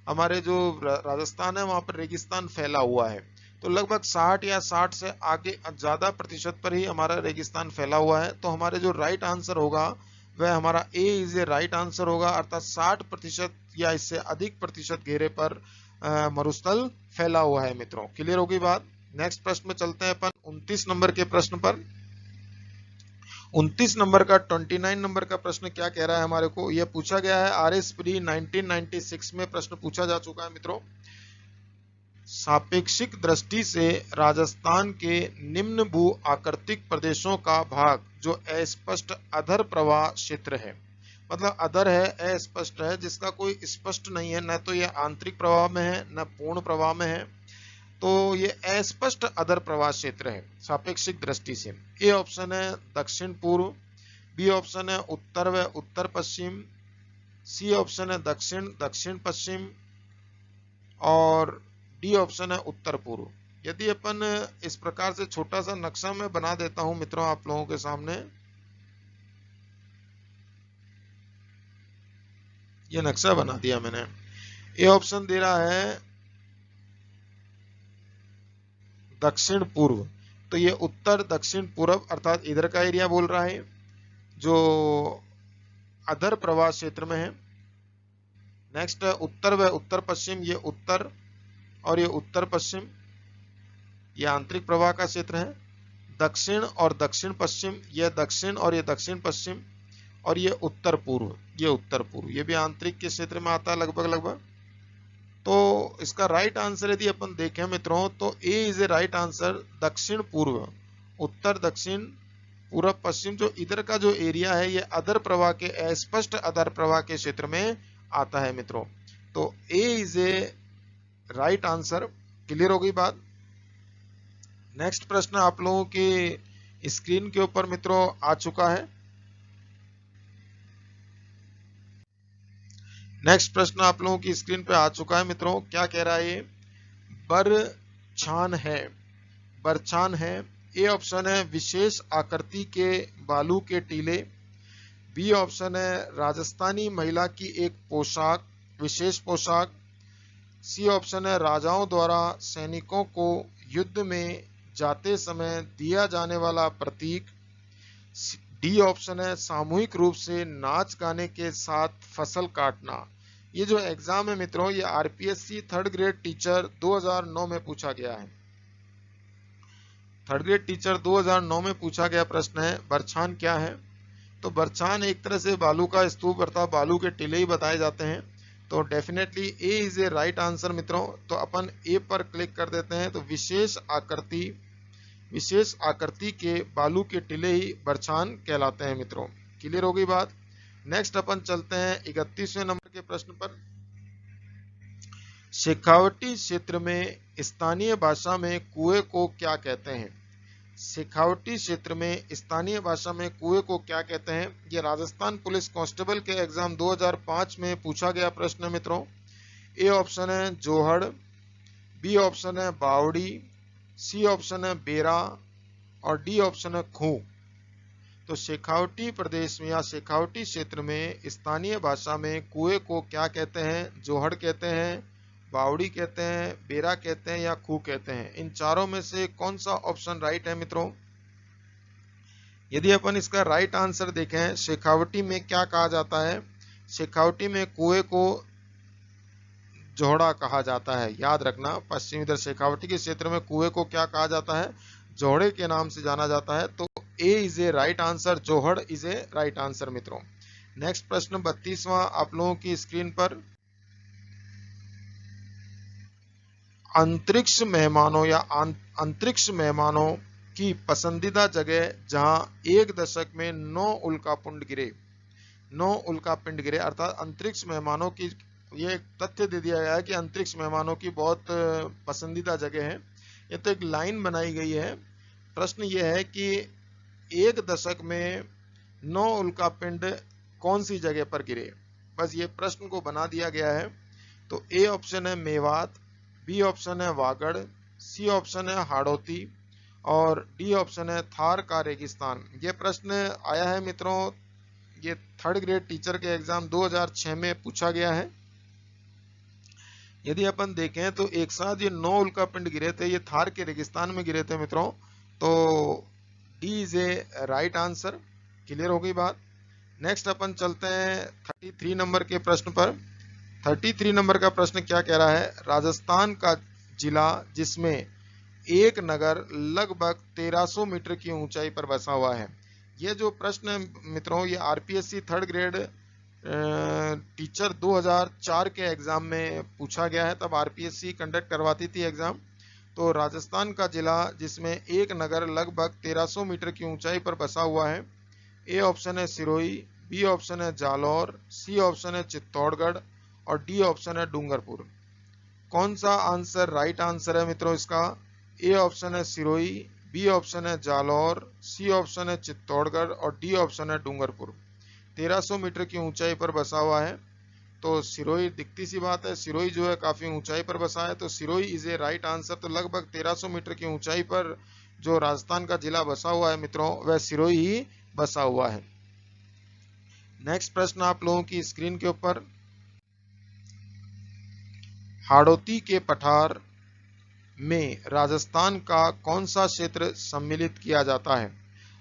Speaker 1: हमारे जो राजस्थान है वहां पर रेगिस्तान फैला हुआ है। तो लगभग 60 या 60 से आगे ज्यादा प्रतिशत पर ही हमारा रेगिस्तान फैला हुआ है। तो हमारे जो राइट आंसर होगा वह हमारा A is a right answer होगा, अर्थात 60% या इससे अधिक प्रतिशत घेरे पर मरुस्थल फैला हुआ है मित्रों। क्लियर हो गई बात। नेक्स्ट प्रश्न में चलते हैं अपन 29 नंबर के प्रश्न पर। 29 नंबर का 29 नंबर का प्रश्न क्या कह रहा है हमारे को? यह पूछा गया है RS प्री 1996 में प्रश्न पूछा जा चुका है मित्रों। सापेक्षिक दृष्टि से राजस्थान के निम्न भू आकृतिक प्रदेशों का भाग जो अस्पष्ट अधर प्रवाह क्षेत्र है, मतलब अधर है, अस्पष्ट है, जिसका कोई स्पष्ट नहीं है, न तो ये आंतरिक प्रवाह में है न पूर्ण प्रवाह में है, तो ये अस्पष्ट अधर प्रवाह क्षेत्र है सापेक्षिक दृष्टि से। ए ऑप्शन है दक्षिण पूर्व, बी ऑप्शन है उत्तर व उत्तर पश्चिम, सी ऑप्शन है दक्षिण दक्षिण पश्चिम, और डी ऑप्शन है उत्तर पूर्व। यदि अपन इस प्रकार से छोटा सा नक्शा मैं बना देता हूं मित्रों आप लोगों के सामने, ये नक्शा बना दिया मैंने। ए ऑप्शन दे रहा है दक्षिण पूर्व, तो ये उत्तर दक्षिण पूर्व अर्थात इधर का एरिया बोल रहा है जो अधर प्रवाह क्षेत्र में है। नेक्स्ट उत्तर व उत्तर पश्चिम, ये उत्तर और ये उत्तर पश्चिम, ये आंतरिक प्रवाह का क्षेत्र है। दक्षिण और दक्षिण पश्चिम, ये दक्षिण और ये दक्षिण पश्चिम, और ये उत्तर पूर्व, ये उत्तर पूर्व, ये भी आंतरिक के क्षेत्र में आता है लगभग लगभग। तो इसका राइट आंसर यदि अपन देखें मित्रों तो A is a right answer, दक्षिण पूर्व उत्तर दक्षिण पूर्व पश्चिम जो इधर का जो एरिया है ये अधर प्रवाह के, अस्पष्ट अधर प्रवाह के क्षेत्र में आता है मित्रों। तो A is a right answer. Clear हो गई बात। नेक्स्ट प्रश्न आप लोगों की स्क्रीन के ऊपर मित्रों आ चुका है। नेक्स्ट प्रश्न आप लोगों की स्क्रीन पे आ चुका है मित्रों। क्या कह रहा है ये? बरछान है। बरछान है। ए ऑप्शन है विशेष आकृति के बालू के टीले। बी ऑप्शन है राजस्थानी महिला की एक पोशाक, विशेष पोशाक। सी ऑप्शन है राजाओं द्वारा सैनिकों को युद्ध में जाते समय दिया जाने वाला प्रतीक। डी ऑप्शन है सामूहिक रूप से नाच गाने के साथ फसल काटना। ये जो एग्जाम है मित्रों ये आरपीएससी थर्ड ग्रेड टीचर 2009 में पूछा गया है। थर्ड ग्रेड टीचर 2009 में पूछा गया प्रश्न है बरछान क्या है। तो बरछान एक तरह से बालू का स्तूप अर्थात बालू के टीले ही बताए जाते हैं। तो definitely A is a right answer मित्रों। तो अपन ए पर क्लिक कर देते हैं। तो विशेष आकृति के बालू के टीले ही बरछान कहलाते हैं मित्रों। क्लियर हो गई बात। नेक्स्ट अपन चलते हैं 31वें नंबर के प्रश्न पर। शेखावटी क्षेत्र में स्थानीय भाषा में कुएं को क्या कहते हैं? शेखावटी क्षेत्र में स्थानीय भाषा में कुएं को क्या कहते हैं? ये राजस्थान पुलिस कांस्टेबल के एग्जाम 2005 में पूछा गया प्रश्न है मित्रों। ए ऑप्शन है जोहड़, बी ऑप्शन है बावड़ी, सी ऑप्शन है बेरा और डी ऑप्शन है खूह। तो शेखावटी प्रदेश में या शेखावटी क्षेत्र में स्थानीय भाषा में कुएं को क्या कहते हैं? जोहड़ कहते हैं, बावड़ी कहते हैं, बेरा कहते हैं या खूह कहते हैं। इन चारों में से कौन सा ऑप्शन राइट है मित्रों? यदि अपन इसका राइट आंसर देखें, शेखावटी में क्या कहा जाता है? शेखावटी में कुएं को जोहड़ा कहा जाता है। याद रखना, पश्चिमी इधर शेखावटी के क्षेत्र में कुएं को क्या कहा जाता है? जोहड़े के नाम से जाना जाता है। तो A is a right answer, जोहड़ इज ए राइट आंसर मित्रों। नेक्स्ट प्रश्न 32वां आप लोगों की स्क्रीन पर। अंतरिक्ष मेहमानों की पसंदीदा जगह जहां एक दशक में 9 उल्कापिंड गिरे अर्थात अंतरिक्ष मेहमानों की, ये एक तथ्य दे दिया गया है कि अंतरिक्ष मेहमानों की बहुत पसंदीदा जगह है। ये तो एक लाइन बनाई गई है। प्रश्न ये है कि एक दशक में 9 उल्कापिंड कौन सी जगह पर गिरे? बस ये प्रश्न को बना दिया गया है। तो ए ऑप्शन है मेवात, बी ऑप्शन है वागड़, सी ऑप्शन है हाड़ौती और डी ऑप्शन है थार का रेगिस्तान। ये प्रश्न आया है मित्रों, ये थर्ड ग्रेड टीचर के एग्जाम 2006 में पूछा गया है। यदि अपन देखें तो एक साथ ये 9 उल्कापिंड गिरे थे, ये थार के रेगिस्तान में गिरे थे मित्रों। तो D is a right answer. Clear हो गई बात। नेक्स्ट अपन चलते हैं 33 नंबर के प्रश्न पर। 33 नंबर का प्रश्न क्या कह रहा है? राजस्थान का जिला जिसमें एक नगर लगभग 1300 मीटर की ऊंचाई पर बसा हुआ है। यह जो प्रश्न है मित्रों ये आरपीएससी थर्ड ग्रेड टीचर 2004 के एग्जाम में पूछा गया है। तब आरपीएससी कंडक्ट करवाती थी एग्जाम। तो राजस्थान का जिला जिसमें एक नगर लगभग 1300 मीटर की ऊंचाई पर बसा हुआ है। ए ऑप्शन है सिरोही, बी ऑप्शन है जालौर, सी ऑप्शन है चित्तौड़गढ़ और डी ऑप्शन है डूंगरपुर। कौन सा आंसर राइट आंसर है मित्रों इसका? ए ऑप्शन है सिरोही, बी ऑप्शन है जालौर, सी ऑप्शन है चित्तौड़गढ़ और डी ऑप्शन है डूंगरपुर। 1300 मीटर की ऊंचाई पर बसा हुआ है। तो सिरोही, दिखती सी बात है, सिरोही जो है काफी ऊंचाई पर बसा है। तो Sirohi is a right answer. तो लगभग 1300 मीटर की ऊंचाई पर जो राजस्थान का जिला बसा हुआ है मित्रों वह सिरोही ही बसा हुआ है। नेक्स्ट प्रश्न आप लोगों की स्क्रीन के ऊपर। हाड़ौती के पठार में राजस्थान का कौन सा क्षेत्र सम्मिलित किया जाता है?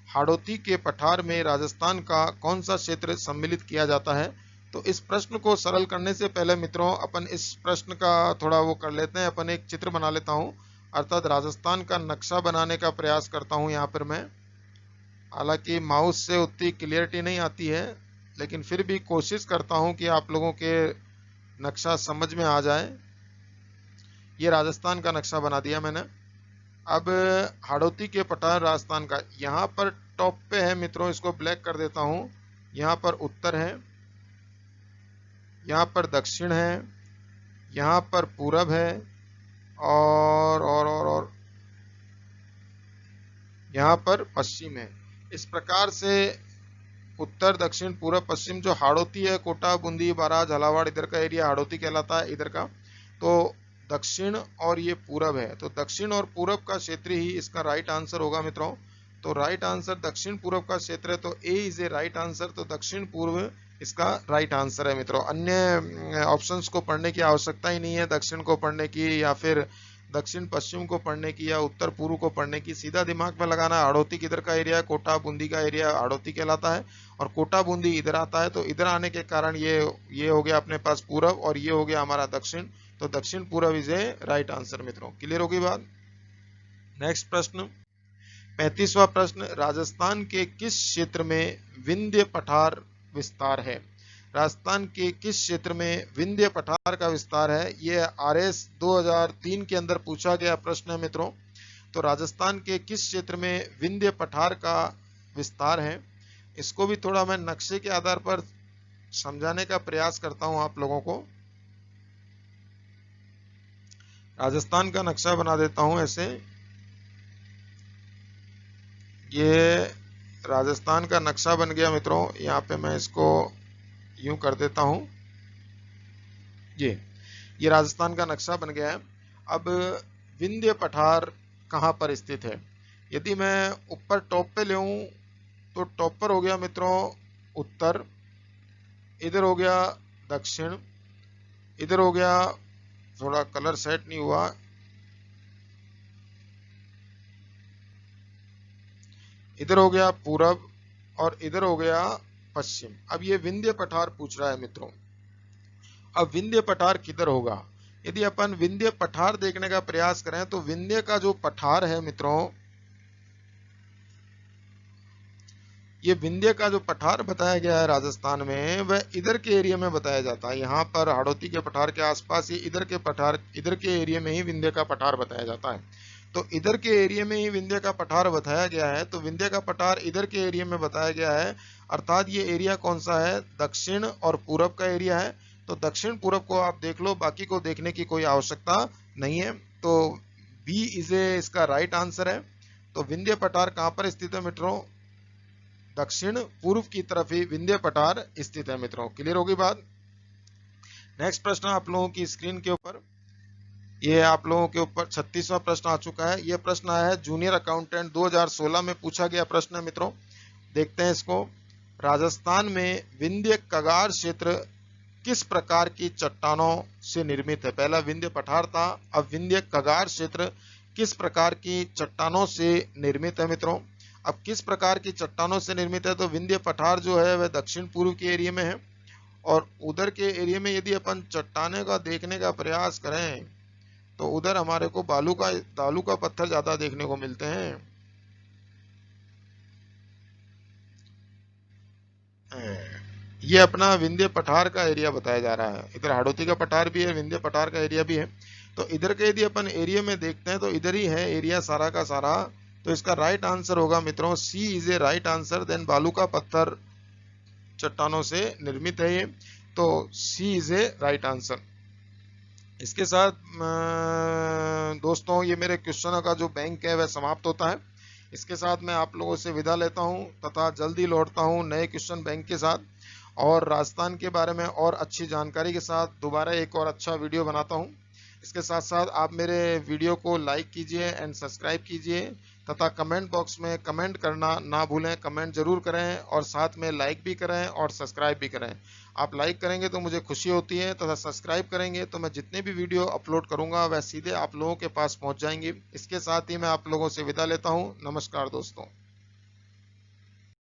Speaker 1: हाड़ौती के पठार में राजस्थान का कौन सा क्षेत्र सम्मिलित किया जाता है? तो इस प्रश्न को सरल करने से पहले मित्रों अपन इस प्रश्न का थोड़ा वो कर लेते हैं। अपन एक चित्र बना लेता हूं, अर्थात राजस्थान का नक्शा बनाने का प्रयास करता हूं यहाँ पर मैं। हालांकि माउस से उतनी क्लियरिटी नहीं आती है, लेकिन फिर भी कोशिश करता हूं कि आप लोगों के नक्शा समझ में आ जाए। ये राजस्थान का नक्शा बना दिया मैंने। अब हाड़ौती के पठार राजस्थान का, यहाँ पर टॉप पे है मित्रों, इसको ब्लैक कर देता हूं। यहाँ पर उत्तर है, यहाँ पर दक्षिण है, यहाँ पर पूरब है, और यहाँ पर पश्चिम है। इस प्रकार से उत्तर, दक्षिण, पूरब, पश्चिम जो हाड़ौती है, कोटा, बूंदी, बारा, झालावाड़, इधर का एरिया हाड़ौती कहलाता है इधर का। तो दक्षिण और ये पूरब है, तो दक्षिण और पूरब का क्षेत्र ही इसका राइट आंसर होगा मित्रों। तो राइट आंसर दक्षिण पूरब का क्षेत्र है, तो A is a right answer. तो दक्षिण पूर्व इसका राइट आंसर है मित्रों। अन्य ऑप्शंस को पढ़ने की आवश्यकता ही नहीं है, दक्षिण को पढ़ने की या फिर दक्षिण पश्चिम को पढ़ने की या उत्तर पूर्व को पढ़ने की। सीधा दिमाग में लगाना है, हाड़ौती किधर का एरिया है, कोटा बूंदी का एरिया हाड़ौती कहलाता है, और कोटा बूंदी इधर आता है। तो इधर आने के कारण ये हो गया अपने पास पूरब, और ये हो गया हमारा दक्षिण। तो दक्षिण पूरब इज ए राइट आंसर मित्रों। क्लियर होगी बात। नेक्स्ट प्रश्न, 35वां प्रश्न, राजस्थान के किस क्षेत्र में विंध्य पठार विस्तार है? राजस्थान के किस क्षेत्र में विंध्य पठार का विस्तार है? ये RS 2003 के अंदर पूछा गया प्रश्न है मित्रों। तो राजस्थान के किस क्षेत्र में विंध्य पठार का विस्तार है? इसको भी थोड़ा मैं नक्शे के आधार पर समझाने का प्रयास करता हूं आप लोगों को। राजस्थान का नक्शा बना देता हूं ऐसे। ये राजस्थान का नक्शा बन गया मित्रों। यहाँ पे मैं इसको यूं कर देता हूं। ये राजस्थान का नक्शा बन गया है। अब विंध्य पठार कहां पर स्थित है? यदि मैं ऊपर टॉप पे ले तो टॉप पर हो गया मित्रों उत्तर, इधर हो गया दक्षिण, इधर हो गया, थोड़ा कलर सेट नहीं हुआ, इधर हो गया पूरब, और इधर हो गया पश्चिम। अब ये विंध्य पठार पूछ रहा है मित्रों। अब विंध्य पठार किधर होगा? यदि अपन विंध्य पठार देखने का प्रयास करें तो विंध्य का जो पठार है मित्रों, ये विंध्य का जो पठार बताया गया है राजस्थान में, वह इधर के एरिया में बताया जाता है। यहाँ पर हाड़ौती के पठार के आसपास ही इधर के एरिया में ही विंध्य का पठार बताया जाता है। तो इधर के एरिया में ही विंध्य का पठार बताया गया है। तो विंध्य का पठार इधर के एरिया में बताया गया है, अर्थात ये एरिया कौन सा है? दक्षिण और पूरब का एरिया है। तो दक्षिण पूरब को आप देख लो, बाकी को देखने की कोई आवश्यकता नहीं है। तो बी इज ए इसका राइट आंसर है। तो विंध्य पठार कहां पर स्थित है मित्रों? दक्षिण पूर्व की तरफ ही विंध्य पठार स्थित है मित्रों। क्लियर होगी बात। नेक्स्ट प्रश्न आप लोगों की स्क्रीन के ऊपर, ये आप लोगों के ऊपर 36वां प्रश्न आ चुका है। यह प्रश्न आया है जूनियर अकाउंटेंट 2016 में पूछा गया प्रश्न है मित्रों। देखते हैं इसको। राजस्थान में विंध्य कगार क्षेत्र किस प्रकार की चट्टानों से निर्मित है? पहला विंध्य पठार था, अब विंध्य कगार क्षेत्र किस प्रकार की चट्टानों से निर्मित है मित्रों? अब किस प्रकार की चट्टानों से निर्मित है? तो विंध्य पठार जो है वह दक्षिण पूर्व के एरिया में है, और उधर के एरिया में यदि अपन चट्टाने का देखने का प्रयास करें तो उधर हमारे को बालू का पत्थर ज्यादा देखने को मिलते हैं। ये अपना विंध्य पठार का एरिया बताया जा रहा है। इधर हाड़ौती का पठार भी है, विंध्य पठार का एरिया भी है। तो इधर के यदि अपन एरिया में देखते हैं तो इधर ही है एरिया सारा का सारा। तो इसका राइट आंसर होगा मित्रों C is a right answer. Then बालू का पत्थर चट्टानों से निर्मित है ये, तो C is a right answer. इसके साथ दोस्तों ये मेरे क्वेश्चनों का जो बैंक है वह समाप्त होता है। इसके साथ मैं आप लोगों से विदा लेता हूं तथा जल्दी लौटता हूं नए क्वेश्चन बैंक के साथ, और राजस्थान के बारे में और अच्छी जानकारी के साथ दोबारा एक और अच्छा वीडियो बनाता हूं। इसके साथ साथ आप मेरे वीडियो को लाइक कीजिए एंड सब्सक्राइब कीजिए, तथा कमेंट बॉक्स में कमेंट करना ना भूलें। कमेंट जरूर करें और साथ में लाइक भी करें और सब्सक्राइब भी करें। आप लाइक करेंगे तो मुझे खुशी होती है, तथा सब्सक्राइब करेंगे तो मैं जितने भी वीडियो अपलोड करूंगा वह सीधे आप लोगों के पास पहुंच जाएंगे। इसके साथ ही मैं आप लोगों से विदा लेता हूं। नमस्कार दोस्तों।